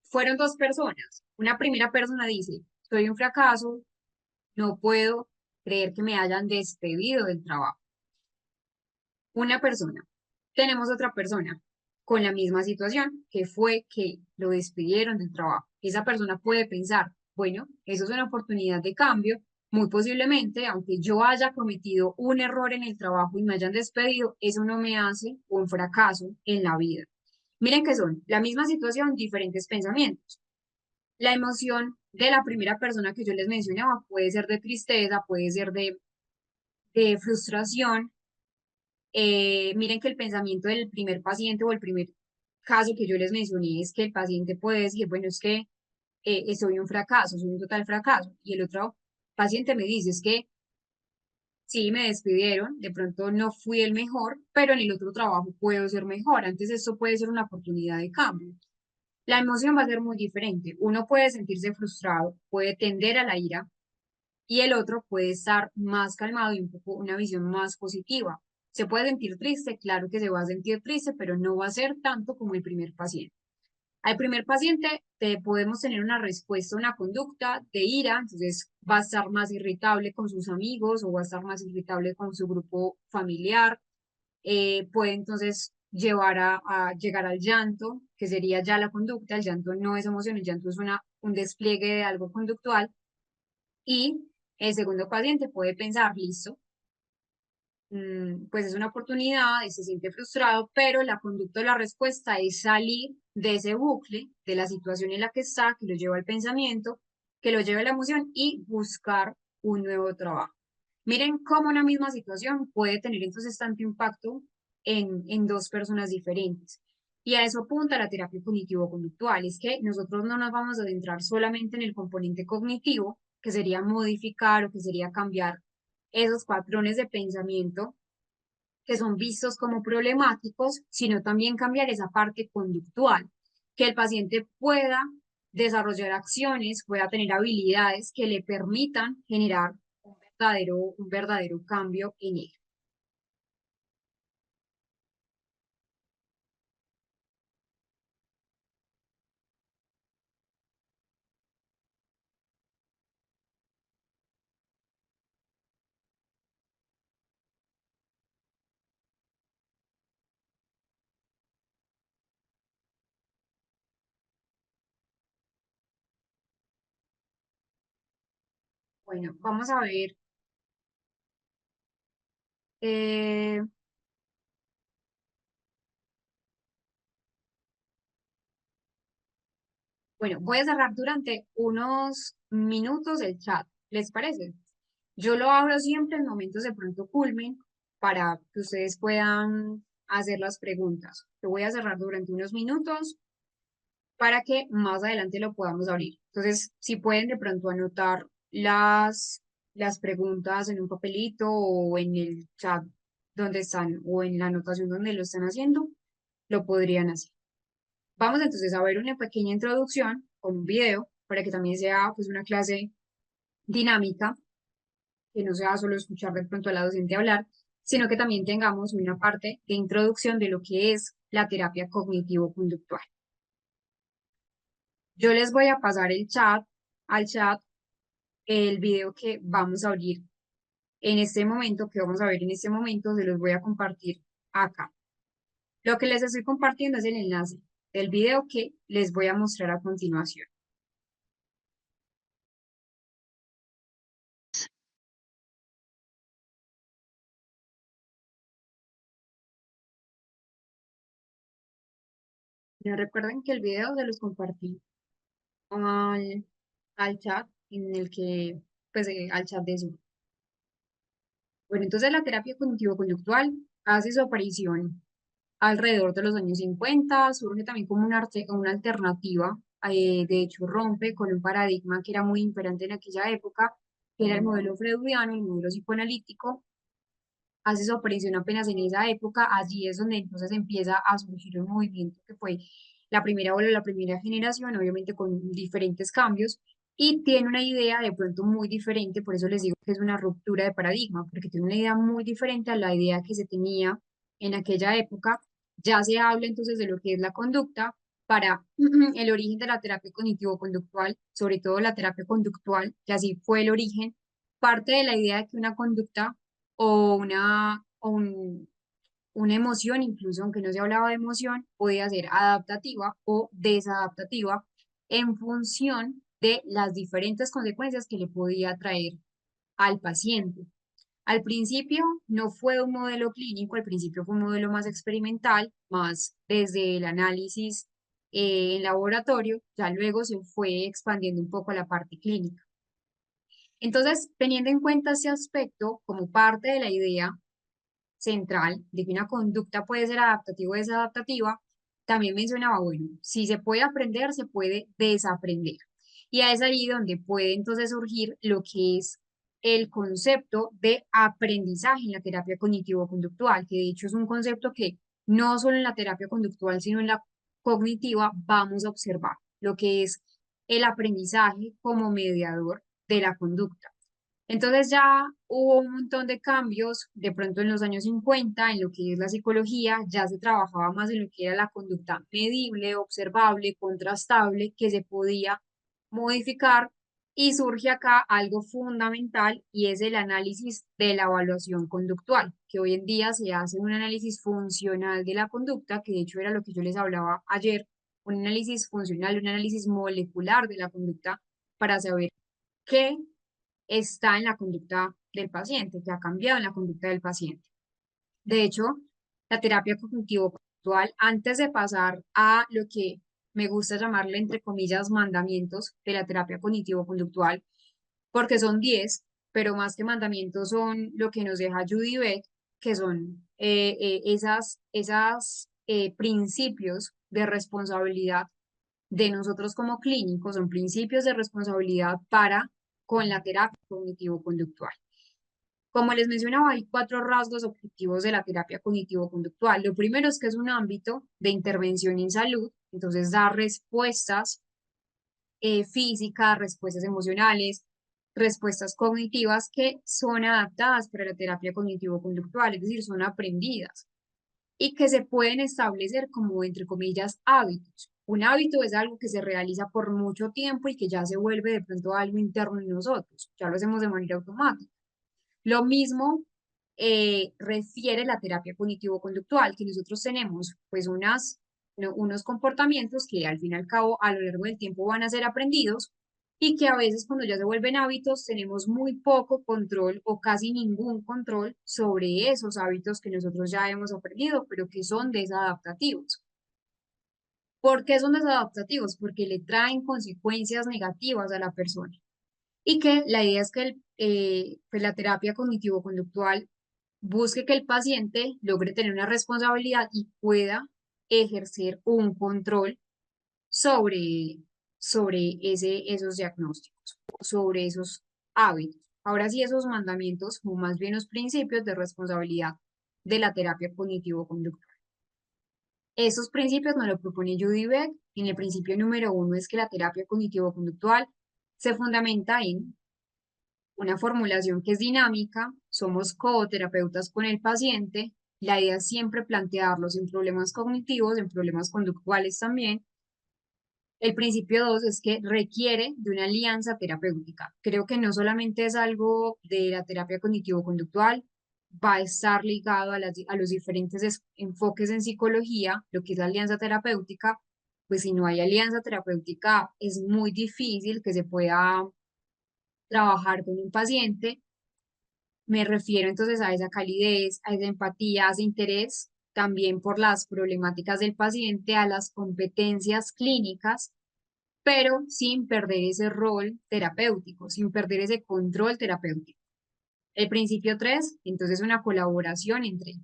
fueron dos personas. Una primera persona dice, soy un fracaso, no puedo creer que me hayan despedido del trabajo. Una persona. Tenemos otra persona con la misma situación, que fue que lo despidieron del trabajo. Esa persona puede pensar, bueno, eso es una oportunidad de cambio, muy posiblemente, aunque yo haya cometido un error en el trabajo y me hayan despedido, eso no me hace un fracaso en la vida. Miren que son la misma situación, diferentes pensamientos. La emoción de la primera persona que yo les mencionaba puede ser de tristeza, puede ser de frustración. Miren que el pensamiento del primer paciente o el primer caso que yo les mencioné es que el paciente puede decir, bueno, es que soy un fracaso, soy un total fracaso. Y el otro paciente me dice, es que sí, me despidieron, de pronto no fui el mejor, pero en el otro trabajo puedo ser mejor. Antes esto puede ser una oportunidad de cambio. La emoción va a ser muy diferente. Uno puede sentirse frustrado, puede tender a la ira y el otro puede estar más calmado y un poco una visión más positiva. Se puede sentir triste, claro que se va a sentir triste, pero no va a ser tanto como el primer paciente. Al primer paciente te podemos tener una respuesta, una conducta de ira, entonces va a estar más irritable con sus amigos o va a estar más irritable con su grupo familiar, puede entonces llevar a llegar al llanto, que sería ya la conducta. El llanto no es emoción, el llanto es un despliegue de algo conductual. Y el segundo paciente puede pensar, listo, pues es una oportunidad y se siente frustrado, pero la conducta o la respuesta es salir de ese bucle, de la situación en la que está, que lo lleva al pensamiento, que lo lleva a la emoción y buscar un nuevo trabajo. Miren cómo una misma situación puede tener entonces tanto impacto en dos personas diferentes. Y a eso apunta la terapia cognitivo-conductual, es que nosotros no nos vamos a adentrar solamente en el componente cognitivo, que sería modificar o que sería cambiar esos patrones de pensamiento que son vistos como problemáticos, sino también cambiar esa parte conductual, que el paciente pueda desarrollar acciones, pueda tener habilidades que le permitan generar un verdadero cambio en él. Bueno, vamos a ver. eh, bueno, voy a cerrar durante unos minutos el chat. ¿Les parece? Yo lo abro siempre en momentos de pronto culmen para que ustedes puedan hacer las preguntas. Lo voy a cerrar durante unos minutos para que más adelante lo podamos abrir. Entonces, si pueden de pronto anotar las preguntas en un papelito o en el chat donde están o en la anotación donde lo están haciendo, lo podrían hacer. Vamos entonces a ver una pequeña introducción con un video para que también sea pues una clase dinámica, que no sea solo escuchar de pronto a la docente hablar, sino que también tengamos una parte de introducción de lo que es la terapia cognitivo-conductual. Yo les voy a pasar al chat, el video que vamos a abrir en este momento, que vamos a ver en este momento, se los voy a compartir acá. Lo que les estoy compartiendo es el enlace del video que les voy a mostrar a continuación. Ya recuerden que el video se los compartí al, al chat en el que, pues, al chat de Zoom. Bueno, entonces la terapia cognitivo-conductual hace su aparición alrededor de los años 50, surge también como una alternativa, de hecho rompe con un paradigma que era muy imperante en aquella época, que era el modelo freudiano, el modelo psicoanalítico, hace su aparición apenas en esa época. Allí es donde entonces empieza a surgir un movimiento que fue la primera ola, la primera generación, obviamente con diferentes cambios, y tiene una idea de pronto muy diferente, por eso les digo que es una ruptura de paradigma, porque tiene una idea muy diferente a la idea que se tenía en aquella época. Ya se habla entonces de lo que es la conducta para el origen de la terapia cognitivo-conductual, sobre todo la terapia conductual, que así fue el origen, parte de la idea de que una conducta o una emoción, incluso aunque no se hablaba de emoción, podía ser adaptativa o desadaptativa en función de las diferentes consecuencias que le podía traer al paciente. Al principio no fue un modelo clínico, al principio fue un modelo más experimental, más desde el análisis en laboratorio, ya luego se fue expandiendo un poco a la parte clínica. Entonces, teniendo en cuenta ese aspecto como parte de la idea central de que una conducta puede ser adaptativa o desadaptativa, también mencionaba, bueno, si se puede aprender, se puede desaprender. Y es ahí donde puede entonces surgir lo que es el concepto de aprendizaje en la terapia cognitivo-conductual, que de hecho es un concepto que no solo en la terapia conductual, sino en la cognitiva vamos a observar lo que es el aprendizaje como mediador de la conducta. Entonces ya hubo un montón de cambios, de pronto en los años 50 en lo que es la psicología, ya se trabajaba más en lo que era la conducta medible, observable, contrastable, que se podía modificar y surge acá algo fundamental y es el análisis de la evaluación conductual, que hoy en día se hace un análisis funcional de la conducta, que de hecho era lo que yo les hablaba ayer, un análisis funcional, un análisis molecular de la conducta para saber qué está en la conducta del paciente, que ha cambiado en la conducta del paciente. De hecho, la terapia cognitivo-conductual, antes de pasar a lo que me gusta llamarle, entre comillas, mandamientos de la terapia cognitivo-conductual, porque son 10, pero más que mandamientos son lo que nos deja Judy Beck, que son esas principios de responsabilidad de nosotros como clínicos, son principios de responsabilidad para con la terapia cognitivo-conductual. Como les mencionaba, hay 4 rasgos objetivos de la terapia cognitivo-conductual. Lo primero es que es un ámbito de intervención en salud, entonces da respuestas físicas, respuestas emocionales, respuestas cognitivas que son adaptadas para la terapia cognitivo-conductual, es decir, son aprendidas y que se pueden establecer como, entre comillas, hábitos. Un hábito es algo que se realiza por mucho tiempo y que ya se vuelve de pronto algo interno en nosotros, ya lo hacemos de manera automática. Lo mismo refiere la terapia cognitivo-conductual, que nosotros tenemos pues unos comportamientos que al fin y al cabo a lo largo del tiempo van a ser aprendidos y que a veces cuando ya se vuelven hábitos tenemos muy poco control o casi ningún control sobre esos hábitos que nosotros ya hemos aprendido, pero que son desadaptativos. ¿Por qué son desadaptativos? Porque le traen consecuencias negativas a la persona y que la idea es que pues la terapia cognitivo-conductual busque que el paciente logre tener una responsabilidad y pueda ejercer un control sobre, sobre esos diagnósticos, sobre esos hábitos. Ahora sí, esos mandamientos, o más bien los principios de responsabilidad de la terapia cognitivo-conductual. Esos principios nos lo propone Judy Beck. En el principio número 1 es que la terapia cognitivo-conductual se fundamenta en una formulación que es dinámica, somos coterapeutas con el paciente, la idea es siempre plantearlos en problemas cognitivos, en problemas conductuales también. El principio 2 es que requiere de una alianza terapéutica. Creo que no solamente es algo de la terapia cognitivo-conductual, va a estar ligado a los diferentes enfoques en psicología, lo que es la alianza terapéutica, pues si no hay alianza terapéutica es muy difícil que se pueda trabajar con un paciente. Me refiero entonces a esa calidez, a esa empatía, a ese interés también por las problemáticas del paciente, a las competencias clínicas, pero sin perder ese rol terapéutico, sin perder ese control terapéutico. El principio 3, entonces una colaboración entre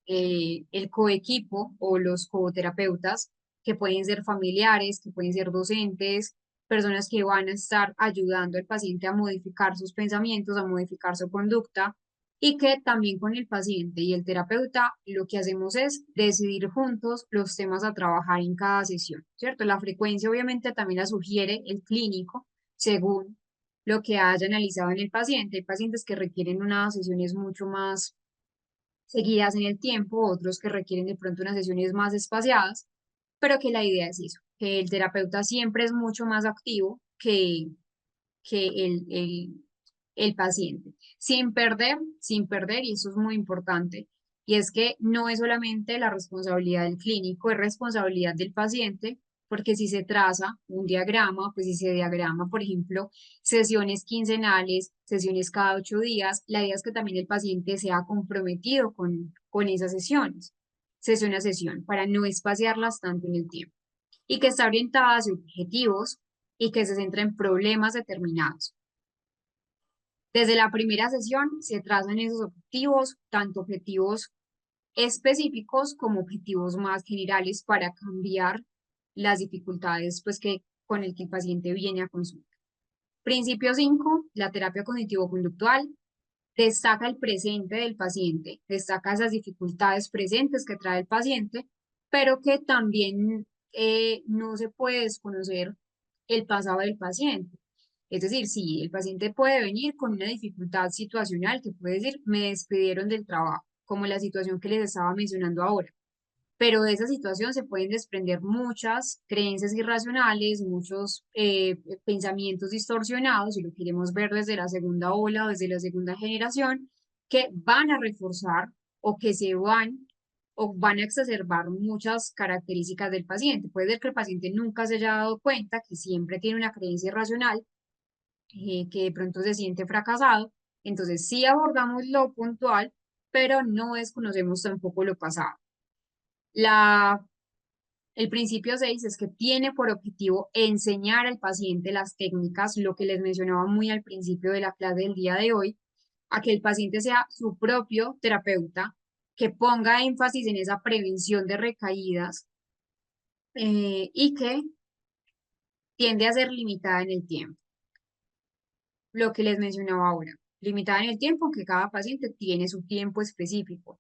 el coequipo o los coterapeutas, que pueden ser familiares, que pueden ser docentes, personas que van a estar ayudando al paciente a modificar sus pensamientos, a modificar su conducta, y que también con el paciente y el terapeuta lo que hacemos es decidir juntos los temas a trabajar en cada sesión, ¿cierto? La frecuencia obviamente también la sugiere el clínico según lo que haya analizado en el paciente. Hay pacientes que requieren unas sesiones mucho más seguidas en el tiempo, otros que requieren de pronto unas sesiones más espaciadas, pero que la idea es eso, que el terapeuta siempre es mucho más activo que el paciente, sin perder, y eso es muy importante, y es que no es solamente la responsabilidad del clínico, es responsabilidad del paciente, porque si se traza un diagrama, pues si se diagrama, por ejemplo, sesiones quincenales, sesiones cada 8 días, la idea es que también el paciente sea comprometido con esas sesiones, sesión a sesión, para no espaciarlas tanto en el tiempo, y que está orientada hacia objetivos y que se centra en problemas determinados. Desde la primera sesión se trazan esos objetivos, tanto objetivos específicos como objetivos más generales para cambiar las dificultades pues, con el que el paciente viene a consulta. Principio 5, la terapia cognitivo-conductual destaca el presente del paciente, destaca esas dificultades presentes que trae el paciente, pero que también no se puede desconocer el pasado del paciente. Es decir, sí, el paciente puede venir con una dificultad situacional que puede decir, me despidieron del trabajo, como la situación que les estaba mencionando ahora. Pero de esa situación se pueden desprender muchas creencias irracionales, muchos pensamientos distorsionados, si lo queremos ver desde la segunda ola o desde la segunda generación, que van a reforzar o que se van o van a exacerbar muchas características del paciente. Puede ser que el paciente nunca se haya dado cuenta que siempre tiene una creencia irracional, que de pronto se siente fracasado. Entonces sí abordamos lo puntual, pero no desconocemos tampoco lo pasado. La el principio 6 es que tiene por objetivo enseñar al paciente las técnicas, lo que les mencionaba muy al principio de la clase del día de hoy, a que el paciente sea su propio terapeuta, que ponga énfasis en esa prevención de recaídas, y que tiende a ser limitada en el tiempo. Lo que les mencionaba ahora, limitada en el tiempo, aunque cada paciente tiene su tiempo específico.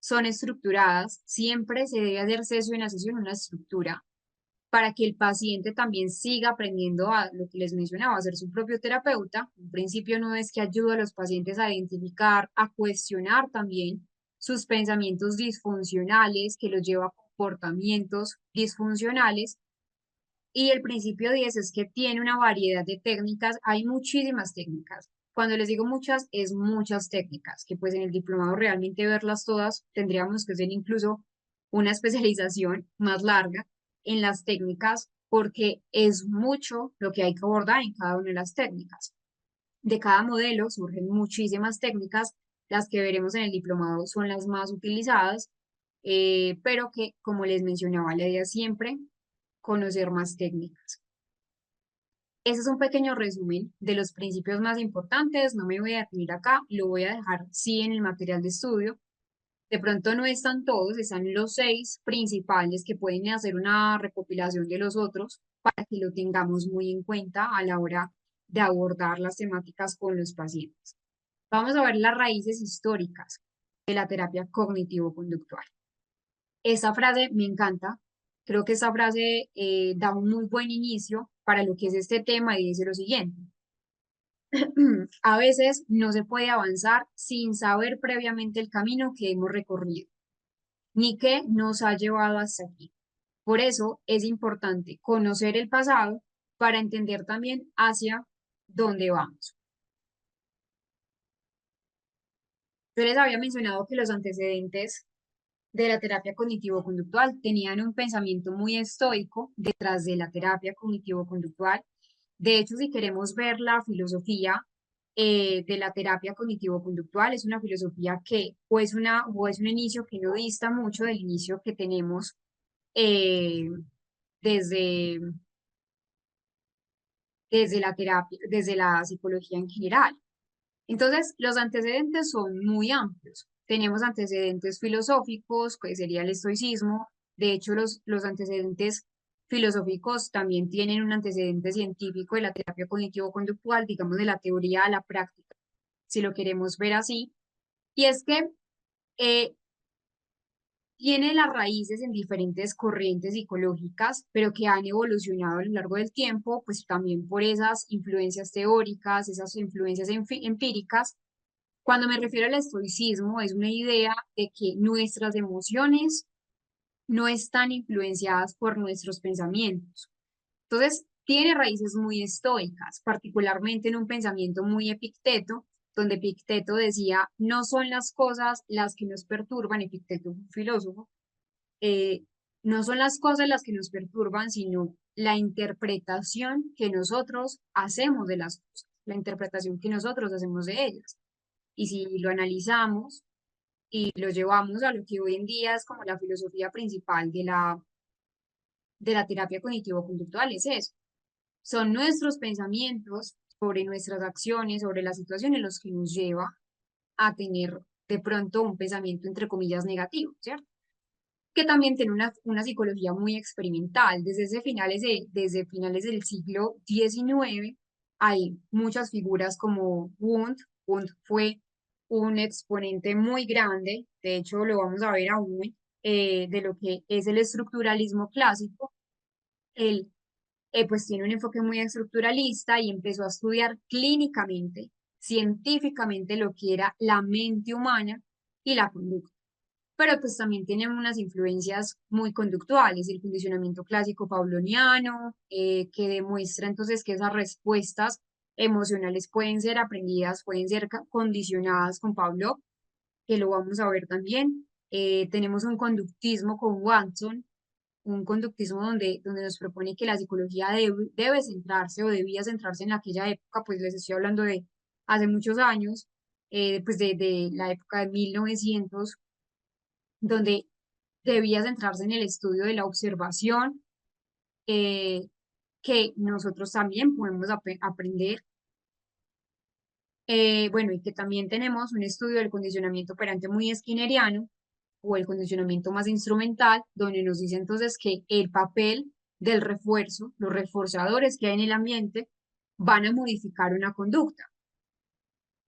Son estructuradas, siempre se debe hacer sesión a sesión una estructura para que el paciente también siga aprendiendo a lo que les mencionaba, a ser su propio terapeuta. En principio no es que ayude a los pacientes a identificar, a cuestionar también sus pensamientos disfuncionales, que los lleva a comportamientos disfuncionales. Y el principio 10 es que tiene una variedad de técnicas, hay muchísimas técnicas. Cuando les digo muchas, es muchas técnicas, que pues en el diplomado realmente verlas todas tendríamos que hacer incluso una especialización más larga en las técnicas, porque es mucho lo que hay que abordar en cada una de las técnicas. De cada modelo surgen muchísimas técnicas, las que veremos en el diplomado son las más utilizadas, pero que, como les mencionaba, la idea es siempre conocer más técnicas. Ese es un pequeño resumen de los principios más importantes. No me voy a definir acá, lo voy a dejar sí en el material de estudio. De pronto no están todos, están los 6 principales que pueden hacer una recopilación de los otros para que lo tengamos muy en cuenta a la hora de abordar las temáticas con los pacientes. Vamos a ver las raíces históricas de la terapia cognitivo-conductual. Esa frase me encanta. Creo que esa frase da un muy buen inicio para lo que es este tema y dice lo siguiente. A veces no se puede avanzar sin saber previamente el camino que hemos recorrido, ni qué nos ha llevado hasta aquí. Por eso es importante conocer el pasado para entender también hacia dónde vamos. Yo les había mencionado que los antecedentes de la terapia cognitivo-conductual tenían un pensamiento muy estoico detrás de la terapia cognitivo-conductual. De hecho, si queremos ver la filosofía de la terapia cognitivo-conductual, es una filosofía que o es un inicio que no dista mucho del inicio que tenemos eh, desde, desde la terapia, desde la psicología en general. Entonces, los antecedentes son muy amplios. Tenemos antecedentes filosóficos, que sería el estoicismo. De hecho, los antecedentes filosóficos también tienen un antecedente científico de la terapia cognitivo-conductual, digamos de la teoría a la práctica, si lo queremos ver así. Y es que eh, tiene las raíces en diferentes corrientes psicológicas, pero que han evolucionado a lo largo del tiempo, pues también por esas influencias teóricas, esas influencias empíricas. Cuando me refiero al estoicismo, es una idea de que nuestras emociones no están influenciadas por nuestros pensamientos. Entonces, tiene raíces muy estoicas, particularmente en un pensamiento muy epicteto, donde Epicteto decía, no son las cosas las que nos perturban, Epicteto, un filósofo, eh, no son las cosas las que nos perturban, sino la interpretación que nosotros hacemos de las cosas, la interpretación que nosotros hacemos de ellas. Y si lo analizamos y lo llevamos a lo que hoy en día es como la filosofía principal de la terapia cognitivo-conductual, es eso. Son nuestros pensamientos sobre nuestras acciones, sobre las situaciones los que nos lleva a tener de pronto un pensamiento entre comillas negativo, ¿cierto? Que también tiene una psicología muy experimental. Desde finales del siglo XIX hay muchas figuras como Wundt. Wundt fue un exponente muy grande, de hecho lo vamos a ver aún, de lo que es el estructuralismo clásico. Él pues tiene un enfoque muy estructuralista y empezó a estudiar clínicamente, científicamente lo que era la mente humana y la conducta. Pero pues también tiene unas influencias muy conductuales, el condicionamiento clásico pauloniano, que demuestra entonces que esas respuestas emocionales pueden ser aprendidas, pueden ser condicionadas con Pavlov, que lo vamos a ver también. Tenemos un conductismo con Watson, un conductismo donde nos propone que la psicología debe centrarse o debía centrarse en aquella época, pues les estoy hablando de hace muchos años, pues de la época de 1900, donde debía centrarse en el estudio de la observación, eh, que nosotros también podemos aprender. Bueno, y que también tenemos un estudio del condicionamiento operante muy skinneriano o el condicionamiento más instrumental, donde nos dice entonces que el papel del refuerzo, los reforzadores que hay en el ambiente, van a modificar una conducta.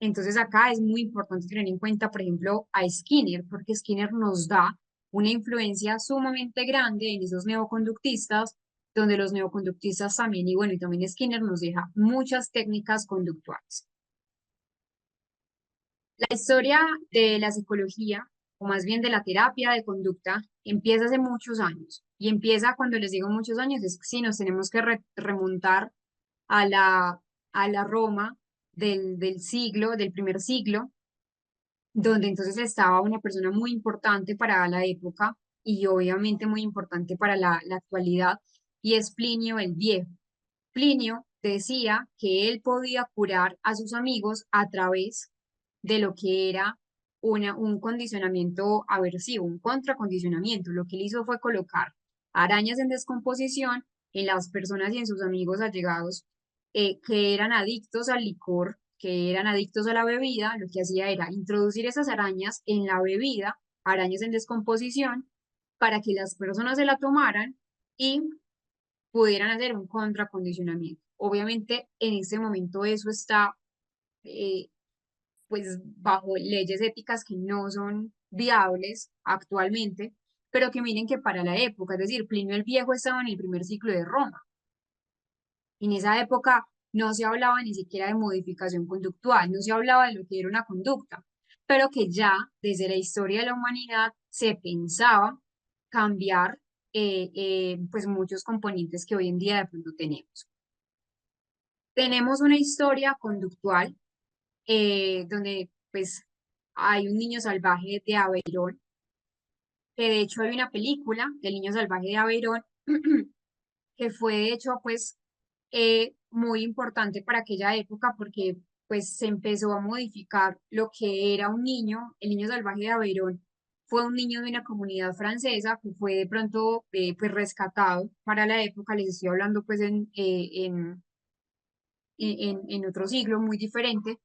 Entonces acá es muy importante tener en cuenta, por ejemplo, a Skinner, porque Skinner nos da una influencia sumamente grande en esos neoconductistas, donde los neoconductistas también, y bueno, y también Skinner nos deja muchas técnicas conductuales. La historia de la psicología, o más bien de la terapia de conducta, empieza hace muchos años. Y empieza, cuando les digo muchos años, es que sí, nos tenemos que remontar a la Roma del siglo, del primer siglo, donde entonces estaba una persona muy importante para la época y obviamente muy importante para la actualidad, y es Plinio el Viejo. Plinio decía que él podía curar a sus amigos a través de lo que era un condicionamiento aversivo, un contracondicionamiento. Lo que él hizo fue colocar arañas en descomposición en las personas y en sus amigos allegados, que eran adictos al licor, que eran adictos a la bebida. Lo que hacía era introducir esas arañas en la bebida, arañas en descomposición, para que las personas se la tomaran y pudieran hacer un contracondicionamiento. Obviamente, en este momento eso está eh, pues bajo leyes éticas que no son viables actualmente, pero que miren que para la época, es decir, Plinio el Viejo estaba en el primer siglo de Roma. En esa época no se hablaba ni siquiera de modificación conductual, no se hablaba de lo que era una conducta, pero que ya desde la historia de la humanidad se pensaba cambiar pues muchos componentes que hoy en día de pronto tenemos. Tenemos una historia conductual, donde pues hay un niño salvaje de Aveirón, que de hecho hay una película del niño salvaje de Aveirón, que fue de hecho pues muy importante para aquella época, porque pues se empezó a modificar lo que era un niño. El niño salvaje de Aveirón fue un niño de una comunidad francesa que fue de pronto pues rescatado para la época. Les estoy hablando pues en otro siglo muy diferente,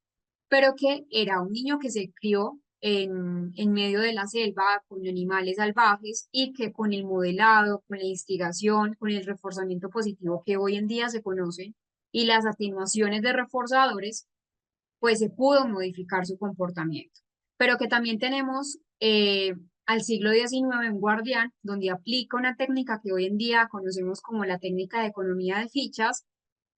pero que era un niño que se crió en medio de la selva con animales salvajes, y que con el modelado, con la instigación, con el reforzamiento positivo que hoy en día se conocen y las atenuaciones de reforzadores, pues se pudo modificar su comportamiento. Pero que también tenemos al siglo XIX un guardián donde aplica una técnica que hoy en día conocemos como la técnica de economía de fichas,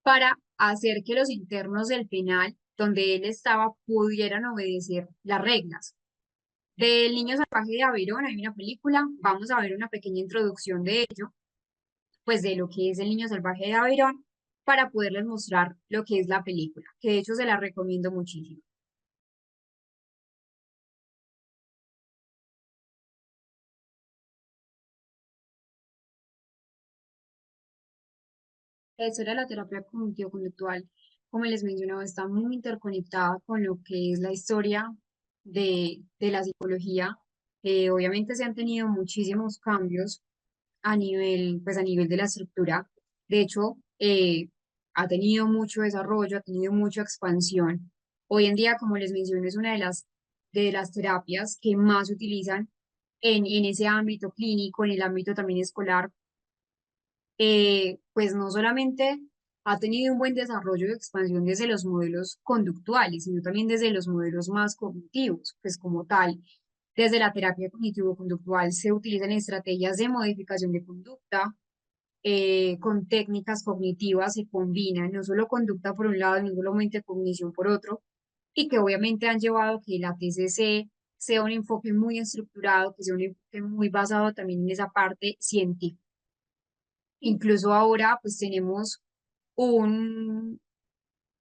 para hacer que los internos del penal donde él estaba pudieran obedecer las reglas. Del niño salvaje de Aveirón hay una película, vamos a ver una pequeña introducción de ello, pues de lo que es el niño salvaje de Aveirón, para poderles mostrar lo que es la película, que de hecho se la recomiendo muchísimo. La historia de la terapia cognitivo-conductual, como les mencionaba, está muy interconectada con lo que es la historia de la psicología. Obviamente se han tenido muchísimos cambios a nivel, pues a nivel de la estructura. De hecho, ha tenido mucho desarrollo, ha tenido mucha expansión. Hoy en día, como les mencioné, es una de las terapias que más se utilizan en ese ámbito clínico, en el ámbito también escolar. Pues no solamente ha tenido un buen desarrollo y expansión desde los modelos conductuales, sino también desde los modelos más cognitivos, pues como tal. Desde la terapia cognitivo-conductual se utilizan estrategias de modificación de conducta, con técnicas cognitivas se combinan, no solo conducta por un lado, no solamente cognición por otro, y que obviamente han llevado a que la TCC sea un enfoque muy estructurado, que sea un enfoque muy basado también en esa parte científica. Incluso ahora pues tenemos un,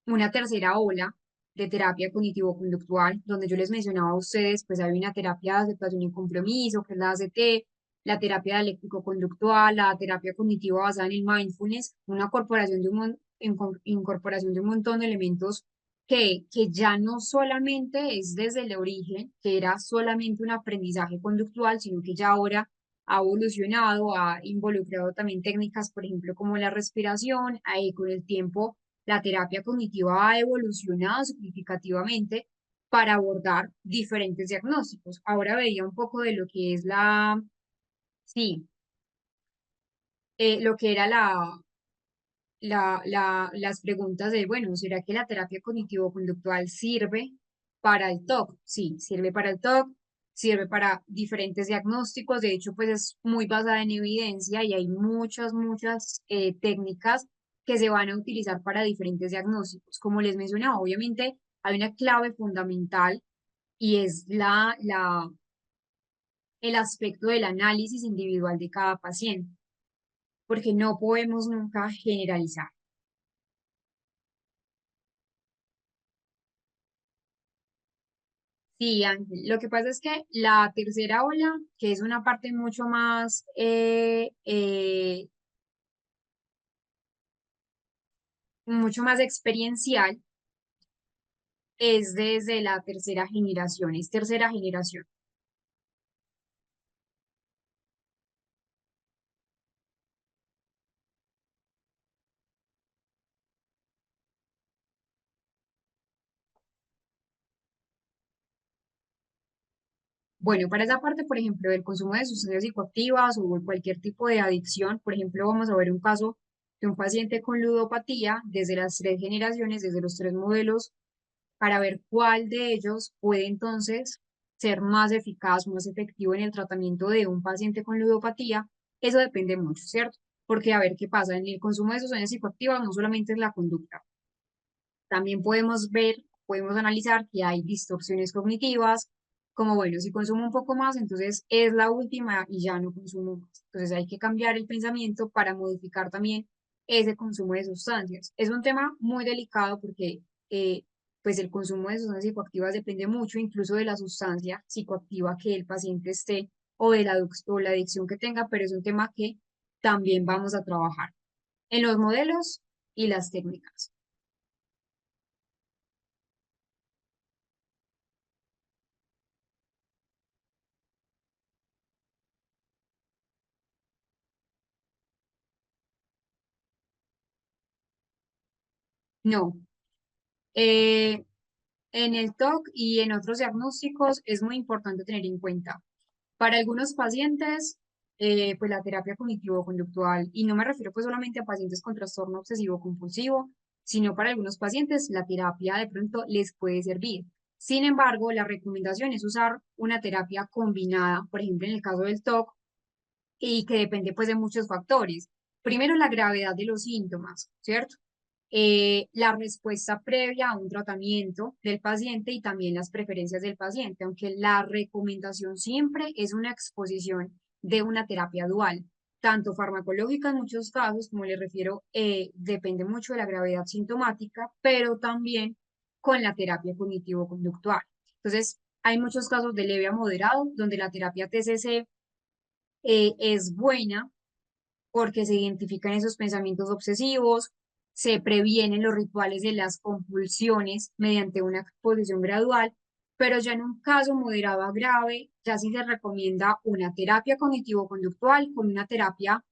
una tercera ola de terapia cognitivo-conductual, donde yo les mencionaba a ustedes, pues hay una terapia de aceptación y compromiso, que es la ACT, la terapia dialéctico-conductual, la terapia cognitiva basada en el mindfulness, una corporación de incorporación de un montón de elementos que ya no solamente es desde el origen, que era solamente un aprendizaje conductual, sino que ya ahora ha evolucionado, ha involucrado también técnicas, por ejemplo, como la respiración, ahí con el tiempo la terapia cognitiva ha evolucionado significativamente para abordar diferentes diagnósticos. Ahora veía un poco de lo que es sí, lo que era las preguntas de, bueno, ¿será que la terapia cognitivo-conductual sirve para el TOC? Sí, sirve para el TOC, sirve para diferentes diagnósticos, de hecho, pues es muy basada en evidencia y hay muchas técnicas que se van a utilizar para diferentes diagnósticos. Como les mencionaba, obviamente hay una clave fundamental y es el aspecto del análisis individual de cada paciente, porque no podemos nunca generalizar. Sí, Ángel. Lo que pasa es que la tercera ola, que es una parte mucho más experiencial, es desde la tercera generación, es tercera generación. Bueno, para esa parte, por ejemplo, del consumo de sustancias psicoactivas o cualquier tipo de adicción, por ejemplo, vamos a ver un caso de un paciente con ludopatía desde las tres generaciones, desde los tres modelos para ver cuál de ellos puede entonces ser más eficaz, más efectivo en el tratamiento de un paciente con ludopatía. Eso depende mucho, ¿cierto? Porque a ver qué pasa, en el consumo de sustancias psicoactivas no solamente es la conducta, también podemos ver, podemos analizar que hay distorsiones cognitivas, como bueno, si consumo un poco más, entonces es la última y ya no consumo más. Entonces hay que cambiar el pensamiento para modificar también ese consumo de sustancias. Es un tema muy delicado porque pues el consumo de sustancias psicoactivas depende mucho incluso de la sustancia psicoactiva que el paciente esté o de o la adicción que tenga, pero es un tema que también vamos a trabajar en los modelos y las técnicas. No. Eh, en el TOC y en otros diagnósticos es muy importante tener en cuenta. Para algunos pacientes, pues la terapia cognitivo-conductual, y no me refiero pues solamente a pacientes con trastorno obsesivo-compulsivo, sino para algunos pacientes la terapia de pronto les puede servir. Sin embargo, la recomendación es usar una terapia combinada, por ejemplo, en el caso del TOC, y que depende pues de muchos factores. Primero, la gravedad de los síntomas, ¿cierto? La respuesta previa a un tratamiento del paciente y también las preferencias del paciente, aunque la recomendación siempre es una exposición de una terapia dual, tanto farmacológica en muchos casos, como les refiero, depende mucho de la gravedad sintomática, pero también con la terapia cognitivo-conductual. Entonces, hay muchos casos de leve a moderado, donde la terapia TCC es buena porque se identifican esos pensamientos obsesivos, se previenen los rituales de las compulsiones mediante una exposición gradual, pero ya en un caso moderado a grave, ya sí se recomienda una terapia cognitivo-conductual con una terapia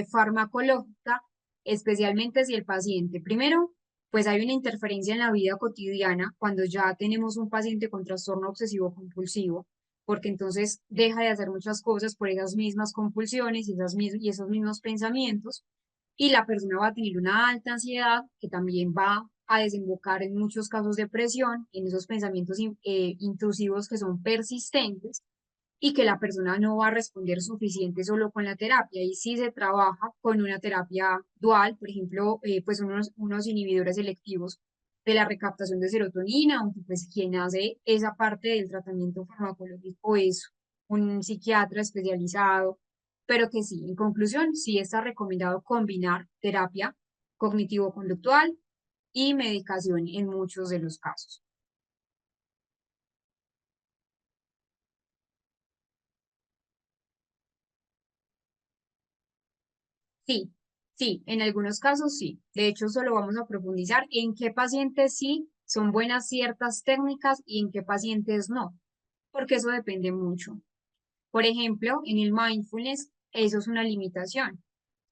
farmacológica, especialmente si el paciente, primero, pues hay una interferencia en la vida cotidiana cuando ya tenemos un paciente con trastorno obsesivo-compulsivo, porque entonces deja de hacer muchas cosas por esas mismas compulsiones y, y esos mismos pensamientos, y la persona va a tener una alta ansiedad que también va a desembocar en muchos casos de depresión, en esos pensamientos intrusivos que son persistentes, y que la persona no va a responder suficiente solo con la terapia. Y si se trabaja con una terapia dual, por ejemplo, pues unos inhibidores selectivos de la recaptación de serotonina, aunque pues quien hace esa parte del tratamiento farmacológico es un psiquiatra especializado, pero que sí, en conclusión, sí está recomendado combinar terapia cognitivo-conductual y medicación en muchos de los casos. Sí, sí, en algunos casos sí. De hecho, solo vamos a profundizar en qué pacientes sí son buenas ciertas técnicas y en qué pacientes no, porque eso depende mucho. Por ejemplo, en el mindfulness, eso es una limitación.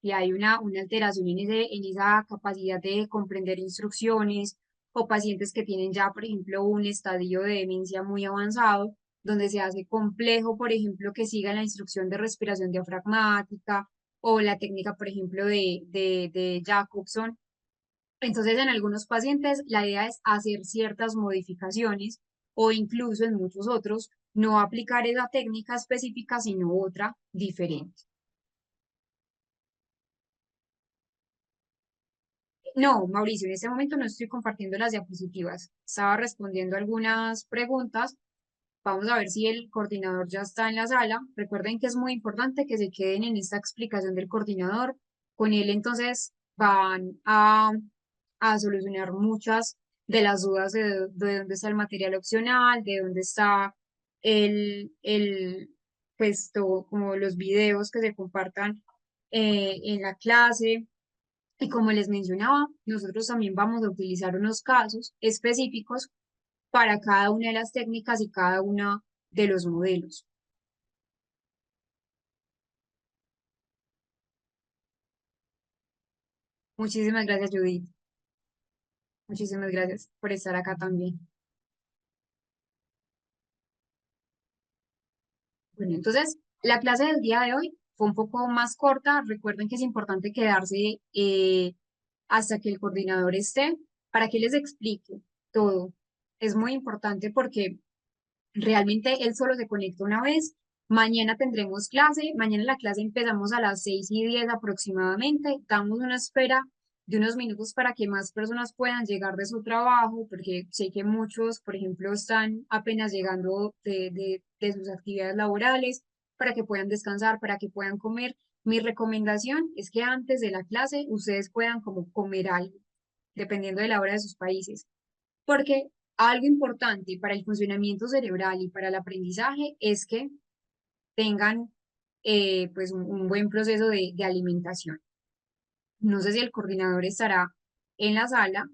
Y hay una alteración en esa capacidad de comprender instrucciones o pacientes que tienen ya, por ejemplo, un estadio de demencia muy avanzado, donde se hace complejo, por ejemplo, que sigan la instrucción de respiración diafragmática o la técnica, por ejemplo, de Jacobson. Entonces, en algunos pacientes, la idea es hacer ciertas modificaciones o incluso en muchos otros, no aplicar esa técnica específica, sino otra diferente. No, Mauricio, en este momento no estoy compartiendo las diapositivas. Estaba respondiendo algunas preguntas. Vamos a ver si el coordinador ya está en la sala. Recuerden que es muy importante que se queden en esta explicación del coordinador. Con él entonces van a solucionar muchas de las dudas de dónde está el material opcional, de dónde está el pues todo, como los videos que se compartan en la clase. Y como les mencionaba, nosotros también vamos a utilizar unos casos específicos para cada una de las técnicas y cada uno de los modelos. Muchísimas gracias, Judith. Muchísimas gracias por estar acá también. Bueno, entonces, la clase del día de hoy fue un poco más corta. Recuerden que es importante quedarse hasta que el coordinador esté para que les explique todo. Es muy importante porque realmente él solo se conecta una vez. Mañana tendremos clase. Mañana la clase empezamos a las 6:10 aproximadamente. Damos una espera de unos minutos para que más personas puedan llegar de su trabajo, porque sé que muchos, por ejemplo, están apenas llegando de sus actividades laborales, para que puedan descansar, para que puedan comer. Mi recomendación es que antes de la clase ustedes puedan como comer algo, dependiendo de la hora de sus países, porque algo importante para el funcionamiento cerebral y para el aprendizaje es que tengan pues un buen proceso de alimentación. No sé si el coordinador estará en la sala.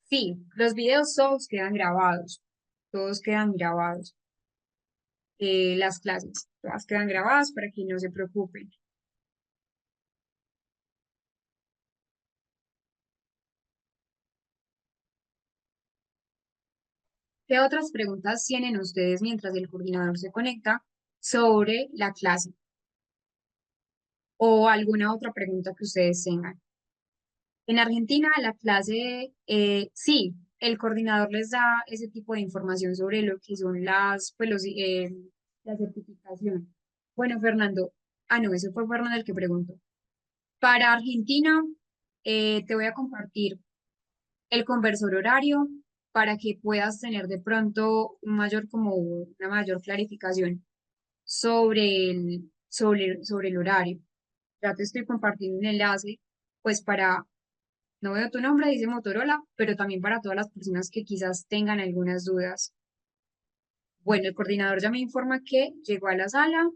Sí, los videos todos quedan grabados, las clases, todas quedan grabadas para que no se preocupen. ¿Qué otras preguntas tienen ustedes mientras el coordinador se conecta sobre la clase o alguna otra pregunta que ustedes tengan? En Argentina, la clase, sí, el coordinador les da ese tipo de información sobre lo que son la certificación. Bueno, Fernando, no, ese fue Fernando el que preguntó. Para Argentina, te voy a compartir el conversor horario para que puedas tener de pronto una mayor clarificación sobre el horario. Ya te estoy compartiendo un enlace, pues para no veo tu nombre, dice Motorola, pero también para todas las personas que quizás tengan algunas dudas. Bueno, el coordinador ya me informa que llegó a la sala.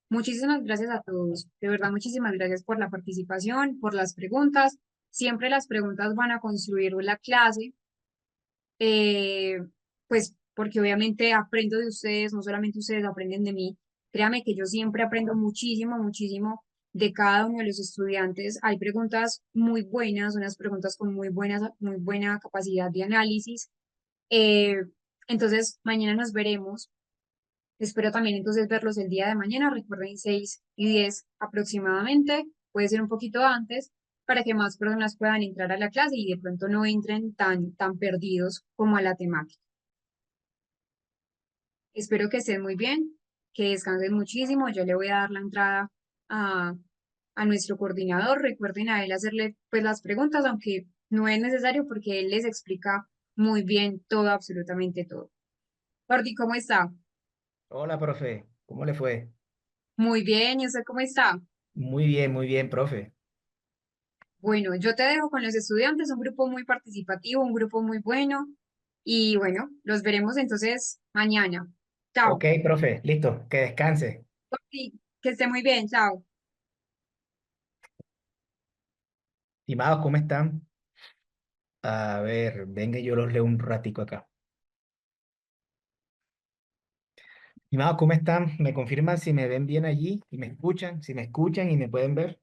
Muchísimas gracias a todos. De verdad, muchísimas gracias por la participación, por las preguntas. Siempre las preguntas van a construir la clase, eh, pues porque obviamente aprendo de ustedes, no solamente ustedes aprenden de mí. Créame que yo siempre aprendo muchísimo, muchísimo de cada uno de los estudiantes. Hay preguntas muy buenas, unas preguntas con muy buena capacidad de análisis. Eh, entonces, mañana nos veremos. Espero también entonces verlos el día de mañana. Recuerden 6:10 aproximadamente, puede ser un poquito antes. para que más personas puedan entrar a la clase y de pronto no entren tan perdidos como a la temática. Espero que estén muy bien, que descansen muchísimo. Yo le voy a dar la entrada a, a nuestro coordinador. Recuerden a él hacerle pues las preguntas, aunque no es necesario porque él les explica muy bien todo, absolutamente todo. Jordi, ¿cómo está? Hola, profe. ¿Cómo le fue? Muy bien, ¿y usted cómo está? Muy bien, profe. Bueno, yo te dejo con los estudiantes, un grupo muy participativo, un grupo muy bueno. Y bueno, los veremos entonces mañana. Ok, Chao. profe, listo, que descanse. Jordi, que esté muy bien, chao. Estimados, ¿cómo están? A ver, venga, yo los leo un ratico acá. Estimados, ¿cómo están? ¿Me confirman si me ven bien allí? ¿Y me escuchan? Si me escuchan y me pueden ver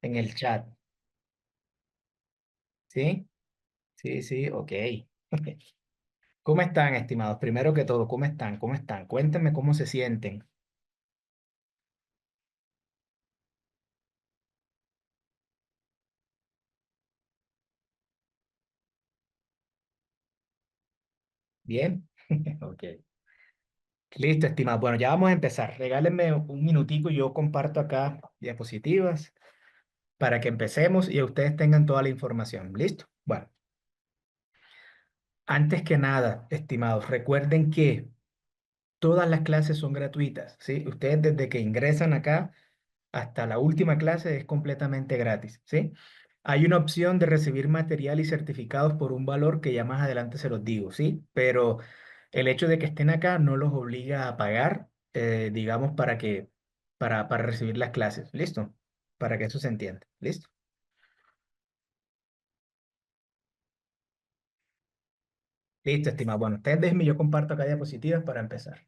en el chat. ¿Sí? Sí, sí, ok. ¿Cómo están, estimados? Primero que todo, ¿cómo están? ¿Cómo están? Cuéntenme cómo se sienten. ¿Bien? Ok. Listo, estimados. Bueno, ya vamos a empezar. Regálenme un minutico y yo comparto acá diapositivas para que empecemos y ustedes tengan toda la información. ¿Listo? Bueno, antes que nada, estimados, recuerden que todas las clases son gratuitas, ¿sí? Ustedes desde que ingresan acá hasta la última clase es completamente gratis, ¿sí? Hay una opción de recibir material y certificados por un valor que ya más adelante se los digo, ¿sí? Pero el hecho de que estén acá no los obliga a pagar, digamos, para recibir las clases, ¿listo? Para que eso se entienda, ¿listo? Listo, estimado. Bueno, ustedes déjenme, yo comparto acá diapositivas para empezar.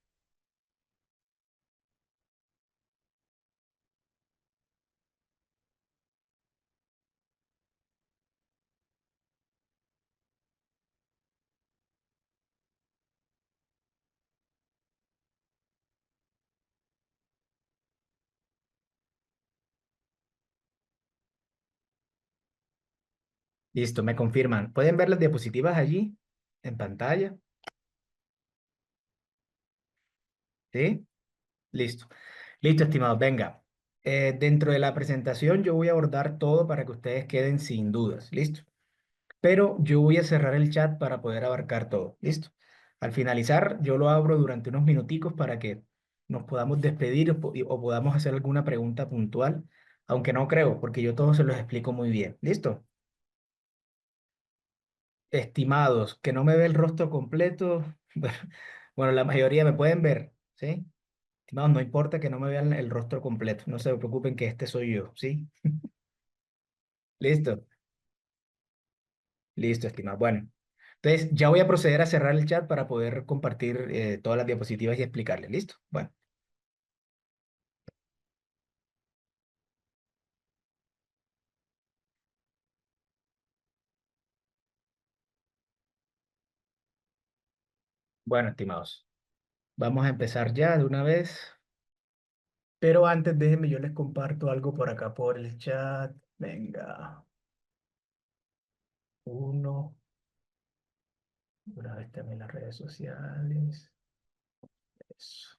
Listo, me confirman. ¿Pueden ver las diapositivas allí en pantalla? ¿Sí? Listo. Listo, estimados. Venga. Dentro de la presentación yo voy a abordar todo para que ustedes queden sin dudas. ¿Listo? Pero yo voy a cerrar el chat para poder abarcar todo. ¿Listo? Al finalizar, yo lo abro durante unos minuticos para que nos podamos despedir o podamos hacer alguna pregunta puntual, aunque no creo, porque yo todo se los explico muy bien. ¿Listo? Estimados, que no me ve el rostro completo. Bueno, la mayoría me pueden ver, ¿sí? Estimados, no importa que no me vean el rostro completo. No se preocupen que este soy yo, ¿sí? Listo, listo, estimados. Bueno, entonces ya voy a proceder a cerrar el chat para poder compartir todas las diapositivas y explicarles. ¿Listo? Bueno, bueno, estimados. Vamos a empezar ya de una vez. Pero antes déjenme, yo les comparto algo por acá por el chat. Venga, uno. Una vez también las redes sociales. Eso.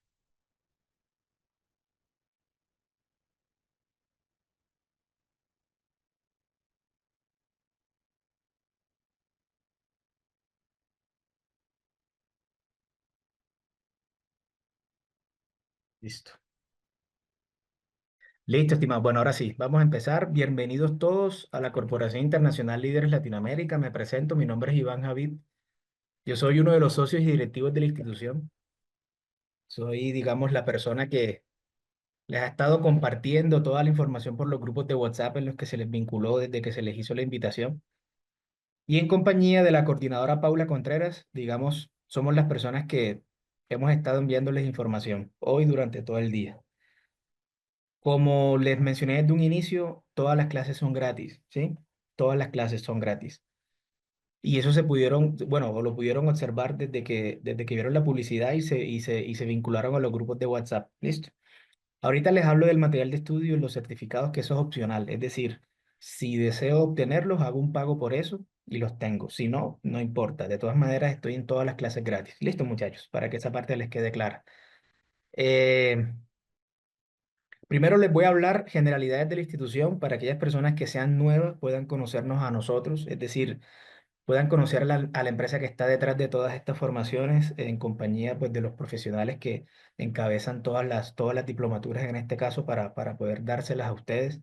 Listo. Listo, estimado. Bueno, ahora sí, vamos a empezar. Bienvenidos todos a la Corporación Internacional Líderes Latinoamérica. Me presento, mi nombre es Iván Javid. Yo soy uno de los socios y directivos de la institución. Soy, digamos, la persona que les ha estado compartiendo toda la información por los grupos de WhatsApp en los que se les vinculó desde que se les hizo la invitación. Y en compañía de la coordinadora Paula Contreras, digamos, somos las personas que hemos estado enviándoles información hoy durante todo el día. Como les mencioné desde un inicio, todas las clases son gratis, ¿sí? Todas las clases son gratis. Y eso se pudieron, bueno, o lo pudieron observar desde que vieron la publicidad y se vincularon a los grupos de WhatsApp. ¿Listo? Ahorita les hablo del material de estudio y los certificados, que eso es opcional. Es decir, Si deseo obtenerlos, hago un pago por eso y los tengo. Si no, no importa. De todas maneras, estoy en todas las clases gratis. Listo, muchachos, para que esa parte les quede clara. Eh, Primero les voy a hablar generalidades de la institución para aquellas personas que sean nuevas puedan conocernos a nosotros, es decir, puedan conocer a la empresa que está detrás de todas estas formaciones en compañía pues, de los profesionales que encabezan todas las diplomaturas en este caso para poder dárselas a ustedes.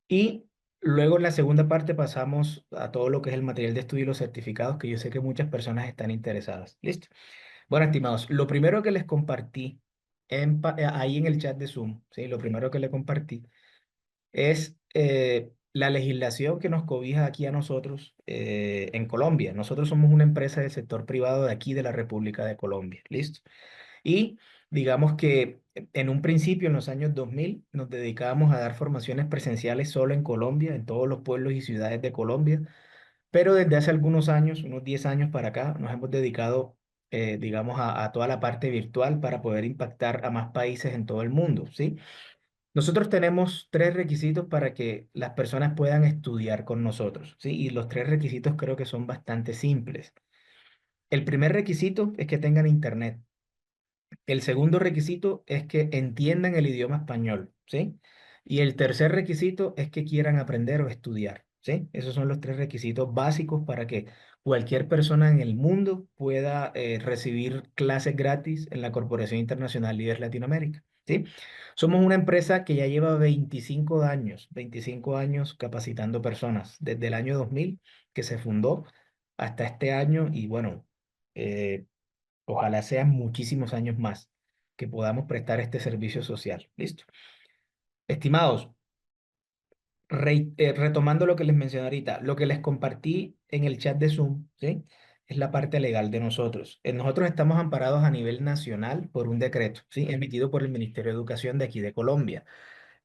Y luego en la segunda parte pasamos a todo lo que es el material de estudio y los certificados, que yo sé que muchas personas están interesadas. ¿Listo? Bueno, estimados, lo primero que les compartí ahí en el chat de Zoom, ¿sí? Lo primero que le compartí es la legislación que nos cobija aquí a nosotros en Colombia. Nosotros somos una empresa del sector privado de aquí de la República de Colombia. ¿Listo? Y digamos que en un principio, en los años 2000 nos dedicábamos a dar formaciones presenciales solo en Colombia, en todos los pueblos y ciudades de Colombia, pero desde hace algunos años, unos 10 años para acá, nos hemos dedicado, digamos, a toda la parte virtual para poder impactar a más países en todo el mundo, ¿sí? Nosotros tenemos tres requisitos para que las personas puedan estudiar con nosotros, ¿sí? Y los tres requisitos creo que son bastante simples. El primer requisito es que tengan internet. El segundo requisito es que entiendan el idioma español, ¿sí? Y el tercer requisito es que quieran aprender o estudiar, ¿sí? Esos son los tres requisitos básicos para que cualquier persona en el mundo pueda recibir clases gratis en la Corporación Internacional Líderes Latinoamérica, ¿sí? Somos una empresa que ya lleva 25 años capacitando personas, desde el año 2000 que se fundó hasta este año y bueno. Ojalá sean muchísimos años más que podamos prestar este servicio social. Listo. Estimados, retomando lo que les mencioné ahorita, lo que les compartí en el chat de Zoom, ¿sí? Es la parte legal de nosotros. Nosotros estamos amparados a nivel nacional por un decreto, ¿sí? Emitido por el Ministerio de Educación de aquí de Colombia.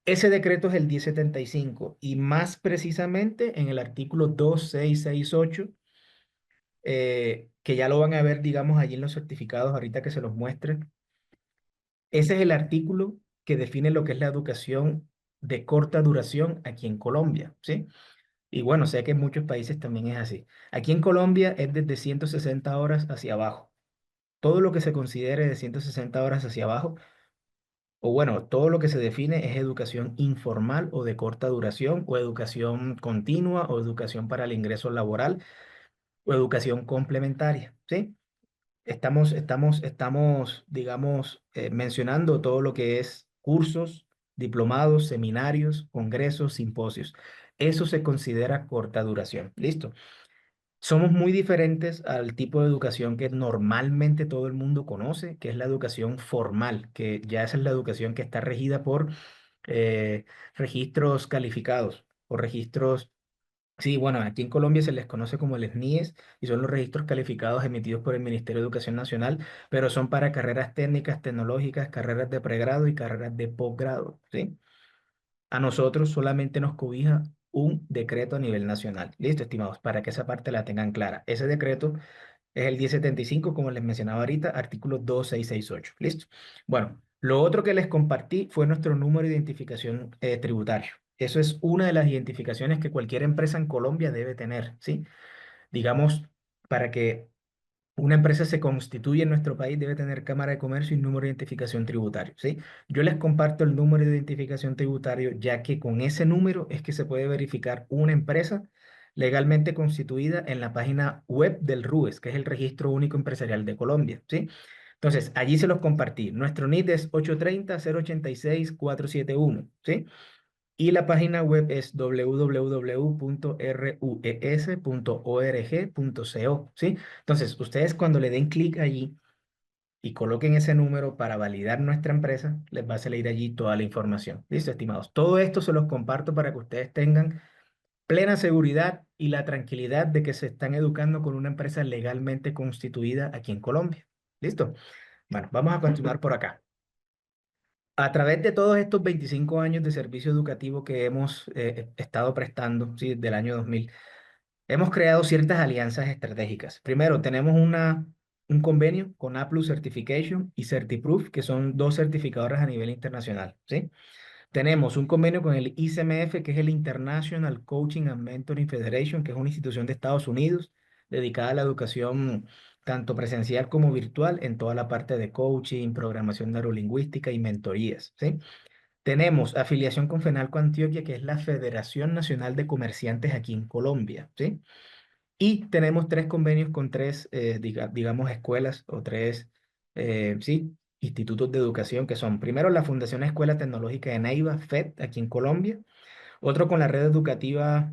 Ese decreto es el 1075 y más precisamente en el artículo 2668 que ya lo van a ver, digamos, allí en los certificados ahorita que se los muestre. Ese es el artículo que define lo que es la educación de corta duración aquí en Colombia, ¿sí? Y bueno, sé que en muchos países también es así. Aquí en Colombia es desde 160 horas hacia abajo. Todo lo que se considere de 160 horas hacia abajo, o bueno, todo lo que se define es educación informal o de corta duración, o educación continua, o educación para el ingreso laboral, o educación complementaria, ¿sí? Estamos, digamos, mencionando todo lo que es cursos, diplomados, seminarios, congresos, simposios. Eso se considera corta duración. Listo. Somos muy diferentes al tipo de educación que normalmente todo el mundo conoce, que es la educación formal, que ya esa es la educación que está regida por eh, registros calificados o registros. Sí, bueno, aquí en Colombia se les conoce como el SNIES y son los registros calificados emitidos por el Ministerio de Educación Nacional, pero son para carreras técnicas, tecnológicas, carreras de pregrado y carreras de posgrado, ¿sí? A nosotros solamente nos cobija un decreto a nivel nacional. Listo, estimados, para que esa parte la tengan clara. Ese decreto es el 1075, como les mencionaba ahorita, artículo 2668. Listo. Bueno, lo otro que les compartí fue nuestro número de identificación tributario. Eso es una de las identificaciones que cualquier empresa en Colombia debe tener, ¿sí? Digamos, para que una empresa se constituye en nuestro país, debe tener Cámara de Comercio y número de identificación tributario, ¿sí? Yo les comparto el número de identificación tributario, ya que con ese número es que se puede verificar una empresa legalmente constituida en la página web del RUES, que es el Registro Único Empresarial de Colombia, ¿sí? Entonces, allí se los compartí. Nuestro NIT es 830-086-471, ¿sí? Y la página web es www.rues.org.co, ¿sí? Entonces, ustedes cuando le den clic allí y coloquen ese número para validar nuestra empresa, les va a salir allí toda la información. ¿Listo, estimados? Todo esto se los comparto para que ustedes tengan plena seguridad y la tranquilidad de que se están educando con una empresa legalmente constituida aquí en Colombia. ¿Listo? Bueno, vamos a continuar por acá. A través de todos estos 25 años de servicio educativo que hemos estado prestando, ¿sí? Del año 2000, hemos creado ciertas alianzas estratégicas. Primero, tenemos un convenio con A+ Certification y Certiproof, que son dos certificadoras a nivel internacional, ¿sí? Tenemos un convenio con el ICMF, que es el International Coaching and Mentoring Federation, que es una institución de Estados Unidos dedicada a la educación tanto presencial como virtual en toda la parte de coaching, programación neurolingüística y mentorías, ¿sí? Tenemos afiliación con FENALCO Antioquia, que es la Federación Nacional de Comerciantes aquí en Colombia, ¿sí? Y tenemos tres convenios con tres, digamos, escuelas o tres, sí, institutos de educación que son, primero, la Fundación Escuela Tecnológica de Neiva, FED, aquí en Colombia, otro con la Red Educativa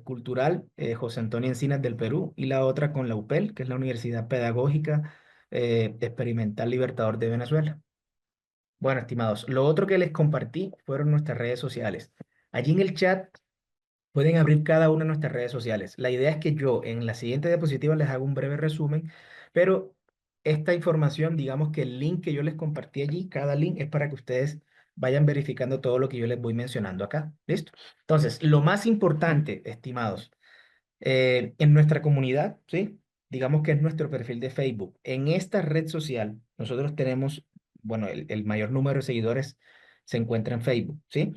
Cultural José Antonio Encinas del Perú, y la otra con la UPEL, que es la Universidad Pedagógica Experimental Libertador de Venezuela. Bueno, estimados, lo otro que les compartí fueron nuestras redes sociales. Allí en el chat pueden abrir cada una de nuestras redes sociales. La idea es que yo en la siguiente diapositiva les haga un breve resumen, pero esta información, digamos que el link que yo les compartí allí, cada link es para que ustedes vayan verificando todo lo que yo les voy mencionando acá. ¿Listo? Entonces, lo más importante, estimados, en nuestra comunidad, ¿sí? Digamos que es nuestro perfil de Facebook. En esta red social, nosotros tenemos, bueno, el mayor número de seguidores se encuentra en Facebook, ¿sí?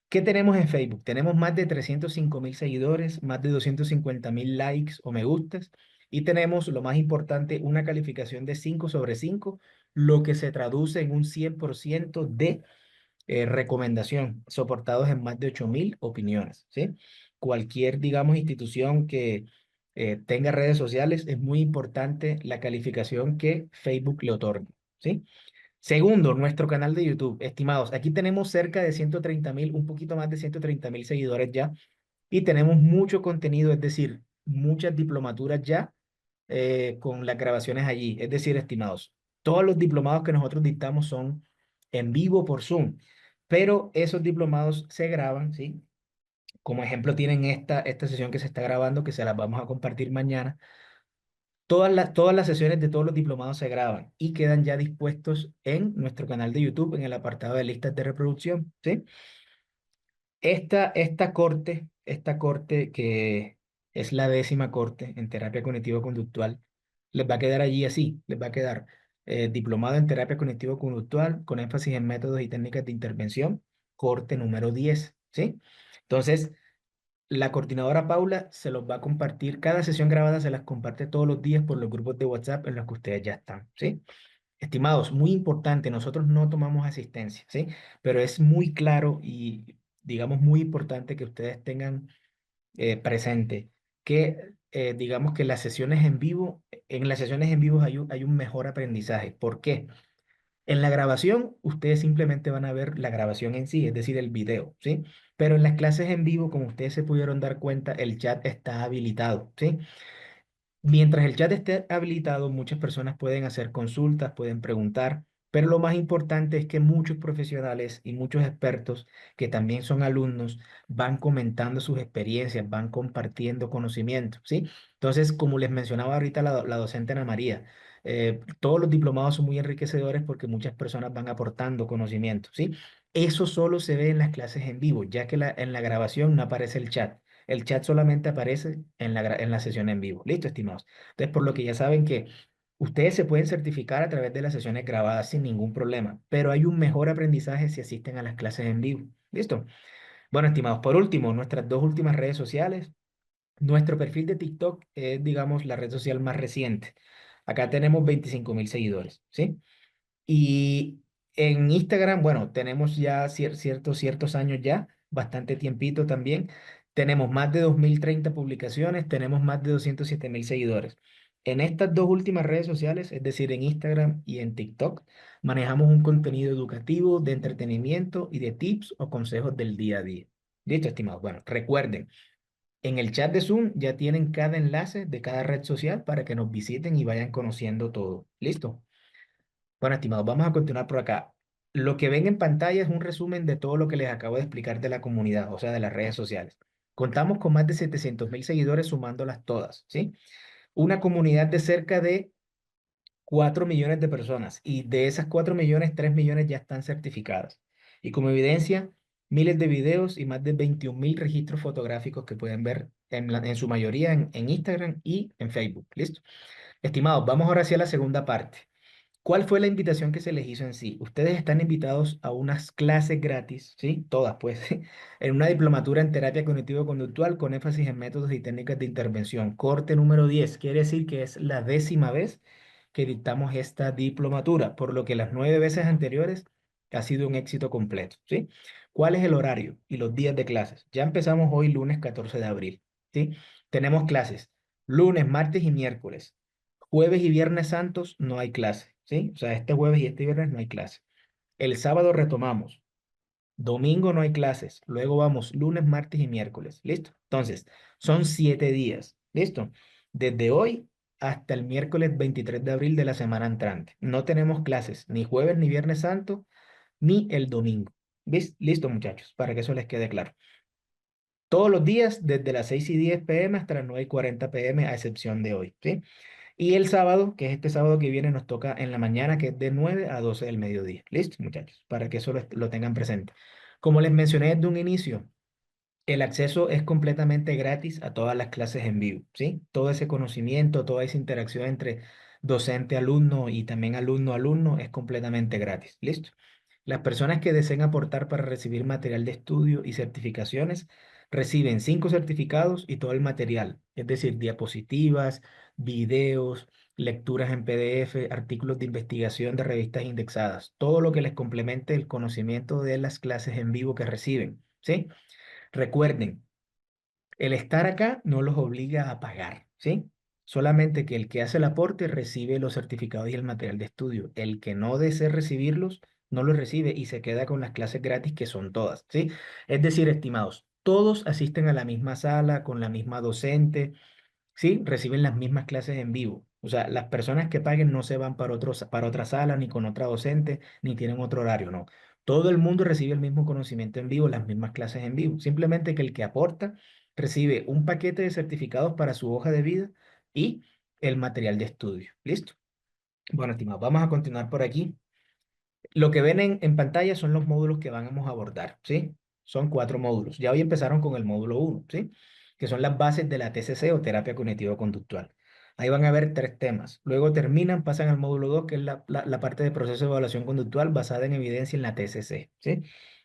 ¿Qué tenemos en Facebook? Tenemos más de 305.000 seguidores, más de 250.000 likes o me gustas, y tenemos, lo más importante, una calificación de 5 sobre 5, lo que se traduce en un 100% de recomendación, soportados en más de 8.000 opiniones, ¿sí? Cualquier, digamos, institución que tenga redes sociales, es muy importante la calificación que Facebook le otorgue, ¿sí? Segundo, nuestro canal de YouTube. Estimados, aquí tenemos cerca de 130.000, un poquito más de 130.000 seguidores ya, y tenemos mucho contenido, es decir, muchas diplomaturas ya con las grabaciones allí. Es decir, estimados, todos los diplomados que nosotros dictamos son en vivo por Zoom, pero esos diplomados se graban, ¿sí? Como ejemplo tienen esta sesión que se está grabando, que se las vamos a compartir mañana. Todas las sesiones de todos los diplomados se graban y quedan ya dispuestos en nuestro canal de YouTube, en el apartado de listas de reproducción, ¿sí? Esta corte que es la 10ª corte en terapia cognitivo-conductual, les va a quedar allí así, les va a quedar diplomado en terapia cognitivo-conductual con énfasis en métodos y técnicas de intervención, corte número 10, ¿sí? Entonces, la coordinadora Paula se los va a compartir, cada sesión grabada se las comparte todos los días por los grupos de WhatsApp en los que ustedes ya están, ¿sí? Estimados, muy importante, nosotros no tomamos asistencia, ¿sí? Pero es muy claro y, digamos, muy importante que ustedes tengan presente que, digamos, que las sesiones en vivo, en las sesiones en vivo hay un mejor aprendizaje. ¿Por qué? En la grabación, ustedes simplemente van a ver la grabación en sí, es decir, el video, ¿sí? Pero en las clases en vivo, como ustedes se pudieron dar cuenta, el chat está habilitado, ¿sí? Mientras el chat esté habilitado, muchas personas pueden hacer consultas, pueden preguntar, pero lo más importante es que muchos profesionales y muchos expertos que también son alumnos van comentando sus experiencias, van compartiendo conocimientos, ¿sí? Entonces, como les mencionaba ahorita la docente Ana María, todos los diplomados son muy enriquecedores porque muchas personas van aportando conocimientos, ¿sí? Eso solo se ve en las clases en vivo, ya que en la grabación no aparece el chat. El chat solamente aparece en la sesión en vivo. Listo, estimados. Entonces, por lo que ya saben que ustedes se pueden certificar a través de las sesiones grabadas sin ningún problema, pero hay un mejor aprendizaje si asisten a las clases en vivo. ¿Listo? Bueno, estimados, por último, nuestras dos últimas redes sociales. Nuestro perfil de TikTok es, digamos, la red social más reciente. Acá tenemos 25.000 seguidores, ¿sí? Y en Instagram, bueno, tenemos ya ciertos años ya, bastante tiempito también. Tenemos más de 2.030 publicaciones, tenemos más de 207.000 seguidores. En estas dos últimas redes sociales, es decir, en Instagram y en TikTok, manejamos un contenido educativo, de entretenimiento y de tips o consejos del día a día. Listo, estimados. Bueno, recuerden, en el chat de Zoom ya tienen cada enlace de cada red social para que nos visiten y vayan conociendo todo. ¿Listo? Bueno, estimados, vamos a continuar por acá. Lo que ven en pantalla es un resumen de todo lo que les acabo de explicar de la comunidad, o sea, de las redes sociales. Contamos con más de 700.000 seguidores sumándolas todas, ¿sí? Una comunidad de cerca de 4 millones de personas y de esas 4 millones, 3 millones ya están certificadas. Y como evidencia, miles de videos y más de 21.000 registros fotográficos que pueden ver en su mayoría en Instagram y en Facebook. ¿Listo? Estimados, vamos ahora hacia la segunda parte. ¿Cuál fue la invitación que se les hizo en sí? Ustedes están invitados a unas clases gratis, ¿sí? Todas, pues, en una diplomatura en terapia cognitivo-conductual con énfasis en métodos y técnicas de intervención. Corte número 10, quiere decir que es la 10ª vez que dictamos esta diplomatura, por lo que las 9 veces anteriores ha sido un éxito completo, ¿sí? ¿Cuál es el horario y los días de clases? Ya empezamos hoy, lunes 14 de abril, ¿sí? Tenemos clases lunes, martes y miércoles. Jueves y viernes santos no hay clase, ¿sí? O sea, este jueves y este viernes no hay clase. El sábado retomamos. Domingo no hay clases. Luego vamos lunes, martes y miércoles. ¿Listo? Entonces, son 7 días. ¿Listo? Desde hoy hasta el miércoles 23 de abril de la semana entrante. No tenemos clases ni jueves, ni viernes santo, ni el domingo. ¿Ves? Listo, muchachos, para que eso les quede claro. Todos los días, desde las 6:10 p.m. hasta las 9:40 p.m., a excepción de hoy, ¿sí? Y el sábado, que es este sábado que viene, nos toca en la mañana, que es de 9 a 12 del mediodía. ¿Listo, muchachos? Para que eso lo tengan presente. Como les mencioné desde un inicio, el acceso es completamente gratis a todas las clases en vivo, ¿sí? Todo ese conocimiento, toda esa interacción entre docente-alumno y también alumno-alumno es completamente gratis. ¿Listo? Las personas que deseen aportar para recibir material de estudio y certificaciones reciben 5 certificados y todo el material, es decir, diapositivas, videos, lecturas en PDF, artículos de investigación de revistas indexadas, todo lo que les complemente el conocimiento de las clases en vivo que reciben, ¿sí? Recuerden, el estar acá no los obliga a pagar, ¿sí? Solamente que el que hace el aporte recibe los certificados y el material de estudio. El que no desee recibirlos, no los recibe y se queda con las clases gratis que son todas, ¿sí? Es decir, estimados, todos asisten a la misma sala, con la misma docente, ¿sí? Reciben las mismas clases en vivo. O sea, las personas que paguen no se van para otra sala, ni con otra docente, ni tienen otro horario, no. Todo el mundo recibe el mismo conocimiento en vivo, las mismas clases en vivo. Simplemente que el que aporta recibe un paquete de certificados para su hoja de vida y el material de estudio. ¿Listo? Bueno, estimados, vamos a continuar por aquí. Lo que ven en pantalla son los módulos que vamos a abordar, ¿sí? Son 4 módulos. Ya hoy empezaron con el módulo 1, ¿sí? Que son las bases de la TCC o terapia cognitivo-conductual. Ahí van a ver 3 temas. Luego terminan, pasan al módulo 2, que es la parte de proceso de evaluación conductual basada en evidencia en la TCC, ¿sí?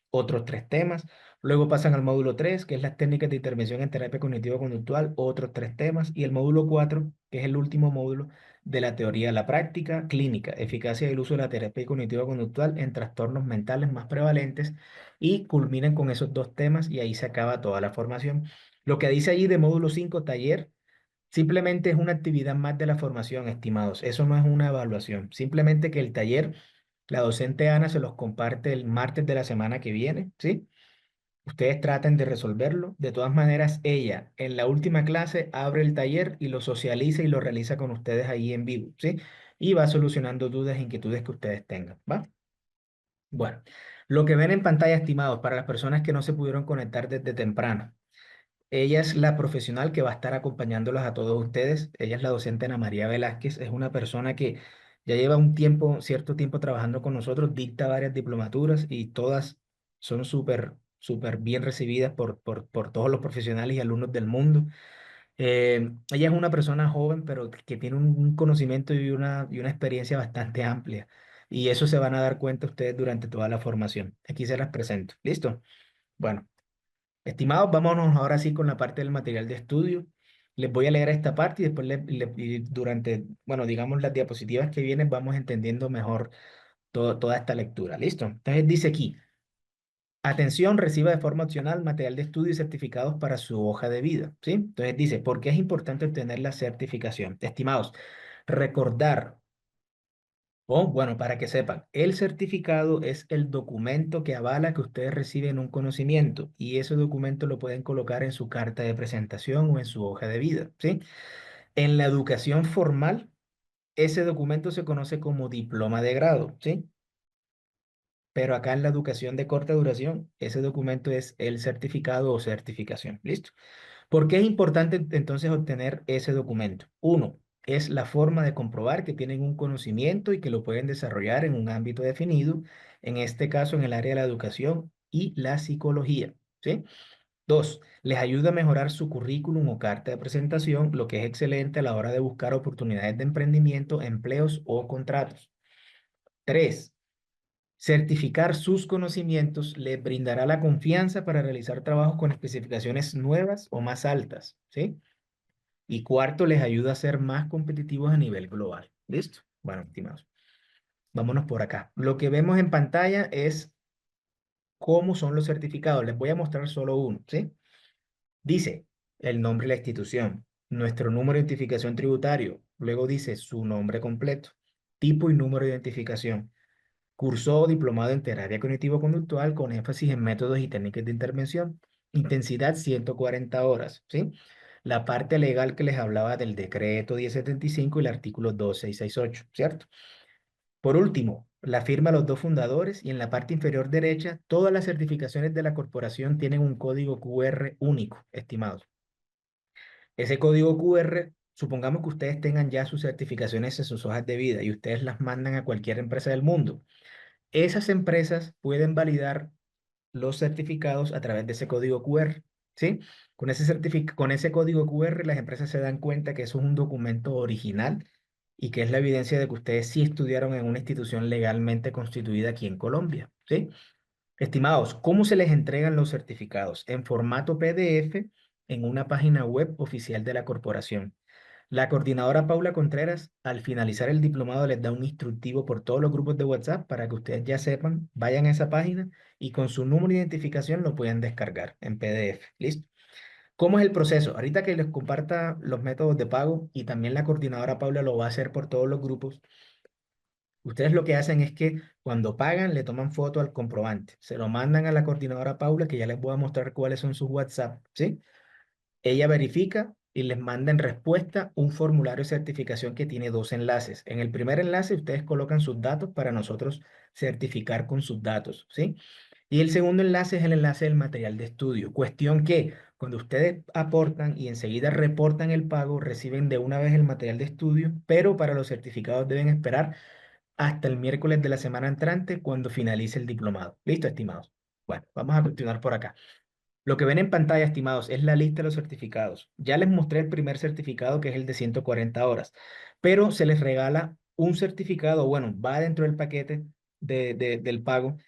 Otros 3 temas. Luego pasan al módulo 3, que es las técnicas de intervención en terapia cognitivo-conductual, otros 3 temas. Y el módulo 4, que es el último módulo, de la teoría a la práctica, clínica, eficacia del uso de la terapia cognitivo-conductual en trastornos mentales más prevalentes y culminan con esos 2 temas y ahí se acaba toda la formación. Lo que dice allí de módulo 5 taller, simplemente es una actividad más de la formación, estimados. Eso no es una evaluación. Simplemente que el taller, la docente Ana se los comparte el martes de la semana que viene, ¿sí? Ustedes traten de resolverlo. De todas maneras, ella en la última clase abre el taller y lo socializa y lo realiza con ustedes ahí en vivo, ¿sí? Y va solucionando dudas e inquietudes que ustedes tengan, ¿va? Bueno, lo que ven en pantalla, estimados, para las personas que no se pudieron conectar desde temprano. Ella es la profesional que va a estar acompañándolos a todos ustedes. Ella es la docente Ana María Velázquez. Es una persona que ya lleva un tiempo, cierto tiempo trabajando con nosotros, dicta varias diplomaturas y todas son súper, súper bien recibidas por todos los profesionales y alumnos del mundo. Ella es una persona joven, pero que tiene un conocimiento y una experiencia bastante amplia. Y eso se van a dar cuenta ustedes durante toda la formación. Aquí se las presento. ¿Listo? Bueno. Estimados, vámonos ahora sí con la parte del material de estudio. Les voy a leer esta parte y después y durante, bueno, digamos las diapositivas que vienen, vamos entendiendo mejor toda esta lectura. ¿Listo? Entonces dice aquí, atención, reciba de forma opcional material de estudio y certificados para su hoja de vida. ¿Sí? Entonces dice, ¿por qué es importante obtener la certificación? Estimados, recordar bueno, para que sepan, el certificado es el documento que avala que ustedes reciben un conocimiento y ese documento lo pueden colocar en su carta de presentación o en su hoja de vida, ¿sí? En la educación formal, ese documento se conoce como diploma de grado, ¿sí? Pero acá en la educación de corta duración, ese documento es el certificado o certificación, ¿listo? ¿Por qué es importante entonces obtener ese documento? Uno, es la forma de comprobar que tienen un conocimiento y que lo pueden desarrollar en un ámbito definido, en este caso en el área de la educación y la psicología, ¿sí? Dos, les ayuda a mejorar su currículum o carta de presentación, lo que es excelente a la hora de buscar oportunidades de emprendimiento, empleos o contratos. Tres, certificar sus conocimientos les brindará la confianza para realizar trabajos con especificaciones nuevas o más altas, ¿sí? Y cuarto, les ayuda a ser más competitivos a nivel global. ¿Listo? Bueno, estimados, vámonos por acá. Lo que vemos en pantalla es cómo son los certificados. Les voy a mostrar solo uno, ¿sí? Dice el nombre de la institución, nuestro número de identificación tributario, luego dice su nombre completo, tipo y número de identificación. Cursó o diplomado en terapia cognitivo-conductual con énfasis en métodos y técnicas de intervención. Intensidad 140 horas, ¿sí? La parte legal que les hablaba del decreto 1075 y el artículo 2668, ¿cierto? Por último, la firma de los dos fundadores y en la parte inferior derecha, todas las certificaciones de la corporación tienen un código QR único, estimados. Ese código QR, supongamos que ustedes tengan ya sus certificaciones en sus hojas de vida y ustedes las mandan a cualquier empresa del mundo. Esas empresas pueden validar los certificados a través de ese código QR, ¿sí? Con ese código QR, las empresas se dan cuenta que eso es un documento original y que es la evidencia de que ustedes sí estudiaron en una institución legalmente constituida aquí en Colombia, ¿sí? Estimados, ¿cómo se les entregan los certificados? En formato PDF en una página web oficial de la corporación. La coordinadora Paula Contreras, al finalizar el diplomado, les da un instructivo por todos los grupos de WhatsApp para que ustedes ya sepan, vayan a esa página y con su número de identificación lo pueden descargar en PDF. ¿Listo? ¿Cómo es el proceso? Ahorita que les comparta los métodos de pago y también la coordinadora Paula lo va a hacer por todos los grupos, ustedes lo que hacen es que cuando pagan le toman foto al comprobante, se lo mandan a la coordinadora Paula, que ya les voy a mostrar cuáles son sus WhatsApp, ¿sí? Ella verifica y les manda en respuesta un formulario de certificación que tiene dos enlaces. En el primer enlace ustedes colocan sus datos para nosotros certificar con sus datos, ¿sí? Y el segundo enlace es el enlace del material de estudio. Cuestión que cuando ustedes aportan y enseguida reportan el pago, reciben de una vez el material de estudio, pero para los certificados deben esperar hasta el miércoles de la semana entrante cuando finalice el diplomado. ¿Listo, estimados? Bueno, vamos a continuar por acá. Lo que ven en pantalla, estimados, es la lista de los certificados. Ya les mostré el primer certificado, que es el de 140 horas, pero se les regala un certificado, bueno, va dentro del paquete del pago,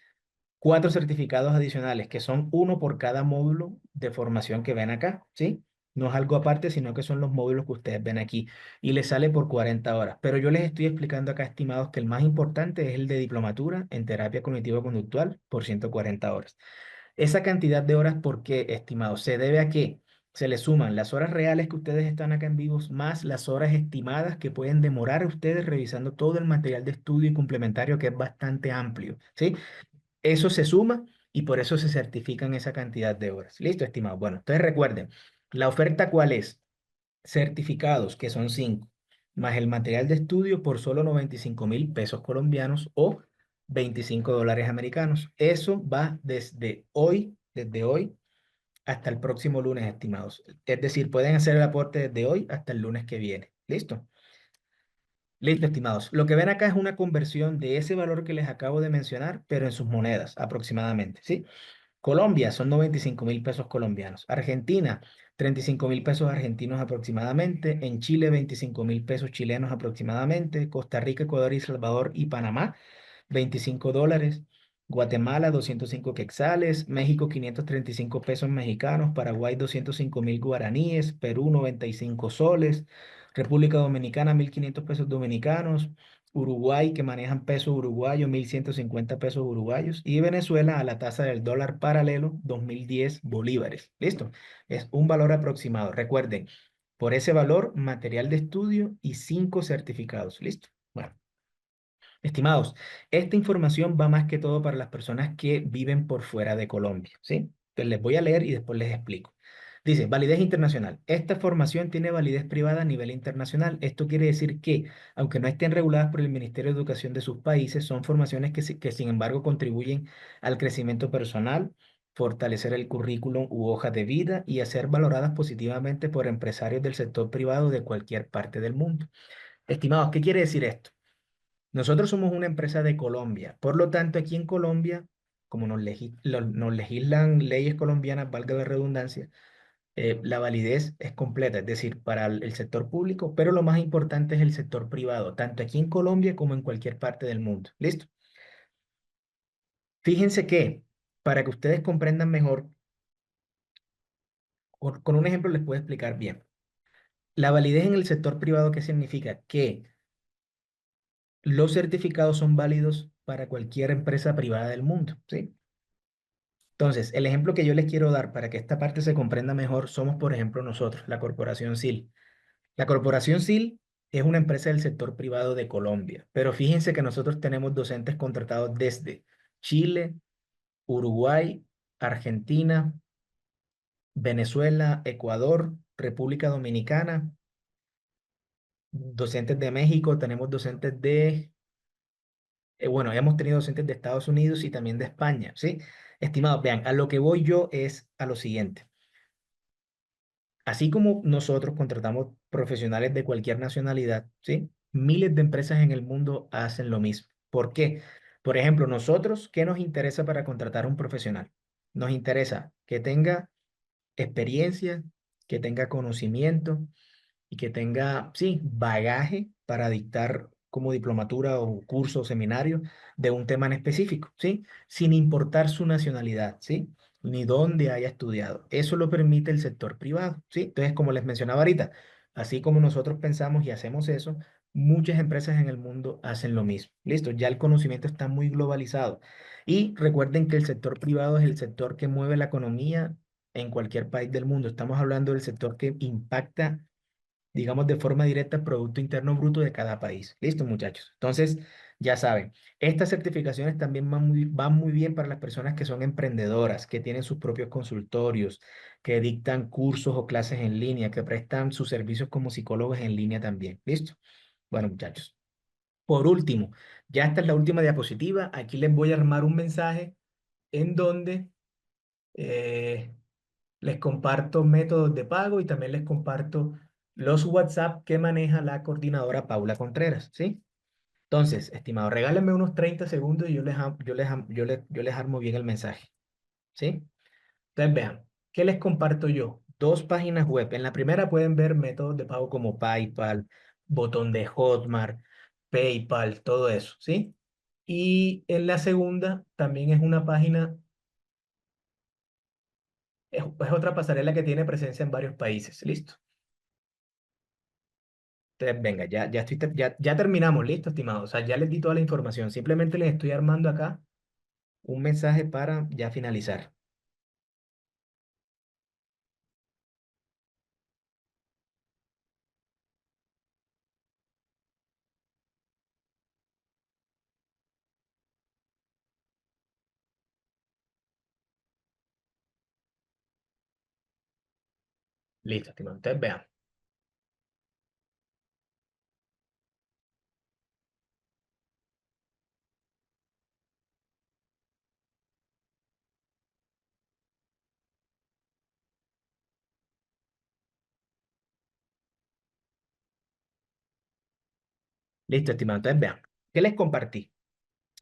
cuatro certificados adicionales, que son uno por cada módulo de formación que ven acá, ¿sí? No es algo aparte, sino que son los módulos que ustedes ven aquí y les sale por 40 horas. Pero yo les estoy explicando acá, estimados, que el más importante es el de diplomatura en terapia cognitivo-conductual por 140 horas. Esa cantidad de horas, ¿por qué, estimado? Se debe a que se le suman las horas reales que ustedes están acá en vivos, más las horas estimadas que pueden demorar ustedes revisando todo el material de estudio y complementario que es bastante amplio, ¿sí? Eso se suma y por eso se certifican esa cantidad de horas. ¿Listo, estimado? Bueno, entonces recuerden, ¿la oferta cuál es? Certificados, que son cinco, más el material de estudio por solo 95.000 pesos colombianos o 25 dólares americanos. Eso va desde hoy hasta el próximo lunes, estimados. Es decir, pueden hacer el aporte desde hoy hasta el lunes que viene. ¿Listo? Listo, estimados. Lo que ven acá es una conversión de ese valor que les acabo de mencionar, pero en sus monedas aproximadamente, ¿sí? Colombia son 95.000 pesos colombianos. Argentina, 35.000 pesos argentinos aproximadamente. En Chile, 25.000 pesos chilenos aproximadamente. Costa Rica, Ecuador, y Salvador y Panamá, 25 dólares. Guatemala, 205 quetzales. México, 535 pesos mexicanos. Paraguay, 205.000 guaraníes. Perú, 95 soles. República Dominicana, 1.500 pesos dominicanos. Uruguay, que manejan peso uruguayo, 1.150 pesos uruguayos. Y Venezuela a la tasa del dólar paralelo, 2.010 bolívares. ¿Listo? Es un valor aproximado. Recuerden, por ese valor, material de estudio y 5 certificados. ¿Listo? Bueno. Estimados, esta información va más que todo para las personas que viven por fuera de Colombia, ¿sí? Entonces les voy a leer y después les explico. Dice, validez internacional. Esta formación tiene validez privada a nivel internacional. Esto quiere decir que, aunque no estén reguladas por el Ministerio de Educación de sus países, son formaciones que sin embargo contribuyen al crecimiento personal, fortalecer el currículum u hoja de vida y a ser valoradas positivamente por empresarios del sector privado de cualquier parte del mundo. Estimados, ¿qué quiere decir esto? Nosotros somos una empresa de Colombia, por lo tanto aquí en Colombia, como nos legislan leyes colombianas, valga la redundancia, La validez es completa, es decir, para el sector público, pero lo más importante es el sector privado, tanto aquí en Colombia como en cualquier parte del mundo. ¿Listo? Fíjense que, para que ustedes comprendan mejor, con un ejemplo les puedo explicar bien. La validez en el sector privado, ¿qué significa? Que los certificados son válidos para cualquier empresa privada del mundo, ¿sí? Entonces, el ejemplo que yo les quiero dar para que esta parte se comprenda mejor somos, por ejemplo, nosotros, la Corporación SIL. La Corporación SIL es una empresa del sector privado de Colombia, pero fíjense que nosotros tenemos docentes contratados desde Chile, Uruguay, Argentina, Venezuela, Ecuador, República Dominicana, docentes de México, tenemos docentes de, bueno, hemos tenido docentes de Estados Unidos y también de España, ¿sí? Estimados, vean, a lo que voy yo es a lo siguiente. Así como nosotros contratamos profesionales de cualquier nacionalidad, ¿sí? Miles de empresas en el mundo hacen lo mismo. ¿Por qué? Por ejemplo, nosotros, ¿qué nos interesa para contratar a un profesional? Nos interesa que tenga experiencia, que tenga conocimiento y que tenga, sí, bagaje para dictar como diplomatura o curso o seminario de un tema en específico, ¿sí? Sin importar su nacionalidad, ¿sí? Ni dónde haya estudiado. Eso lo permite el sector privado, ¿sí? Entonces, como les mencionaba ahorita, así como nosotros pensamos y hacemos eso, muchas empresas en el mundo hacen lo mismo. Listo, ya el conocimiento está muy globalizado. Y recuerden que el sector privado es el sector que mueve la economía en cualquier país del mundo. Estamos hablando del sector que impacta, digamos, de forma directa el Producto Interno Bruto de cada país. Listo, muchachos. Entonces, ya saben, estas certificaciones también van muy bien para las personas que son emprendedoras, que tienen sus propios consultorios, que dictan cursos o clases en línea, que prestan sus servicios como psicólogos en línea también. ¿Listo? Bueno, muchachos. Por último, ya esta es la última diapositiva. Aquí les voy a armar un mensaje en donde eh, les comparto métodos de pago y también les comparto los WhatsApp que maneja la coordinadora Paula Contreras, ¿sí? Entonces, estimado, regálenme unos 30 segundos y yo les armo bien el mensaje, ¿sí? Entonces, vean, ¿qué les comparto yo? Dos páginas web. En la primera pueden ver métodos de pago como PayPal, botón de Hotmart, PayPal, todo eso, ¿sí? Y en la segunda también es una página, es otra pasarela que tiene presencia en varios países, ¿listo? Entonces, venga, ya terminamos, listo, estimados. O sea, ya les di toda la información. Simplemente les estoy armando acá un mensaje para ya finalizar. Listo, estimados. Entonces, vean. Listo, estimados. Entonces, vean. ¿Qué les compartí?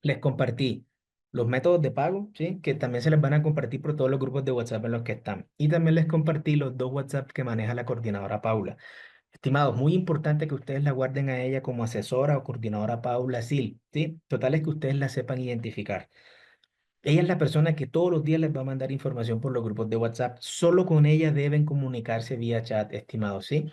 Les compartí los métodos de pago, ¿sí? Que también se les van a compartir por todos los grupos de WhatsApp en los que están. Y también les compartí los dos WhatsApp que maneja la coordinadora Paula. Estimados, muy importante que ustedes la guarden a ella como asesora o coordinadora Paula Sil, ¿sí? Total es que ustedes la sepan identificar. Ella es la persona que todos los días les va a mandar información por los grupos de WhatsApp. Solo con ella deben comunicarse vía chat, estimados, ¿sí?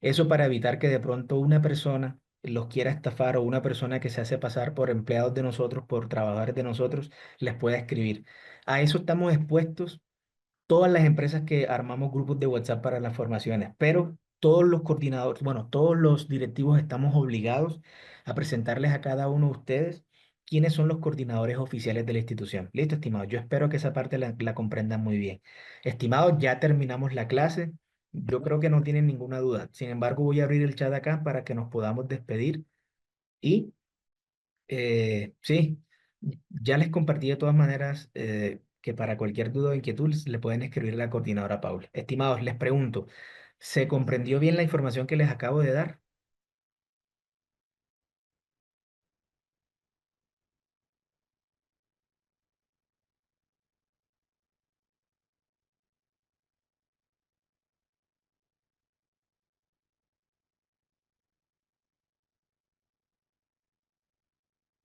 Eso para evitar que de pronto una persona los quiera estafar o una persona que se hace pasar por empleados de nosotros, por trabajadores de nosotros, les pueda escribir. A eso estamos expuestos todas las empresas que armamos grupos de WhatsApp para las formaciones, pero todos los coordinadores, bueno, todos los directivos estamos obligados a presentarles a cada uno de ustedes quiénes son los coordinadores oficiales de la institución. Listo, estimados. Yo espero que esa parte la comprendan muy bien. Estimados, ya terminamos la clase. Yo creo que no tienen ninguna duda. Sin embargo, voy a abrir el chat acá para que nos podamos despedir y sí, ya les compartí de todas maneras que para cualquier duda o inquietud le pueden escribir a la coordinadora Paula. Estimados, les pregunto, ¿se comprendió bien la información que les acabo de dar?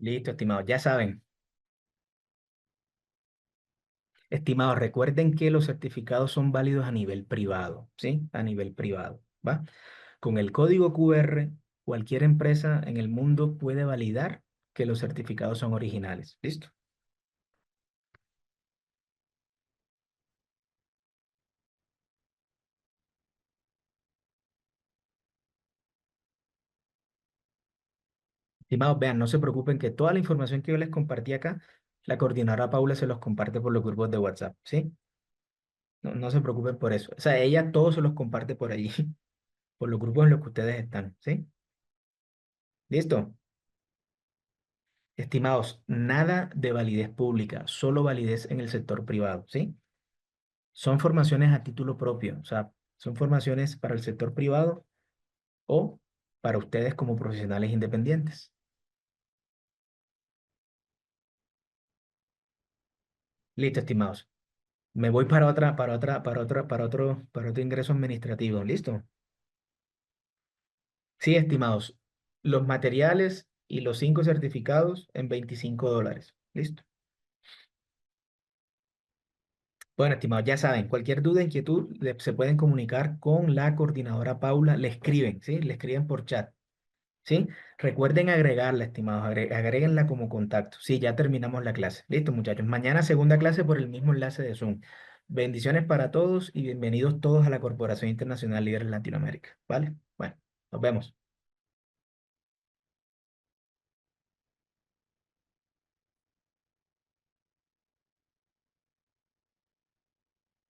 Listo, estimados, ya saben. Estimados, recuerden que los certificados son válidos a nivel privado, ¿sí? A nivel privado, ¿va? Con el código QR, cualquier empresa en el mundo puede validar que los certificados son originales. ¿Listo? Estimados, vean, no se preocupen que toda la información que yo les compartí acá, la coordinadora Paula se los comparte por los grupos de WhatsApp, ¿sí? No, no se preocupen por eso. O sea, ella todo se los comparte por allí, por los grupos en los que ustedes están, ¿sí? ¿Listo? Estimados, nada de validez pública, solo validez en el sector privado, ¿sí? Son formaciones a título propio, o sea, son formaciones para el sector privado o para ustedes como profesionales independientes. Listo, estimados. Me voy para otro ingreso administrativo. ¿Listo? Sí, estimados. Los materiales y los 5 certificados en $25. ¿Listo? Bueno, estimados, ya saben, cualquier duda, inquietud, se pueden comunicar con la coordinadora Paula. Le escriben, ¿sí? Le escriben por chat. ¿Sí? Recuerden agregarla, estimados, agréguenla como contacto. Sí, ya terminamos la clase. Listo, muchachos. Mañana segunda clase por el mismo enlace de Zoom. Bendiciones para todos y bienvenidos todos a la Corporación Internacional Líderes Latinoamérica. ¿Vale? Bueno, nos vemos.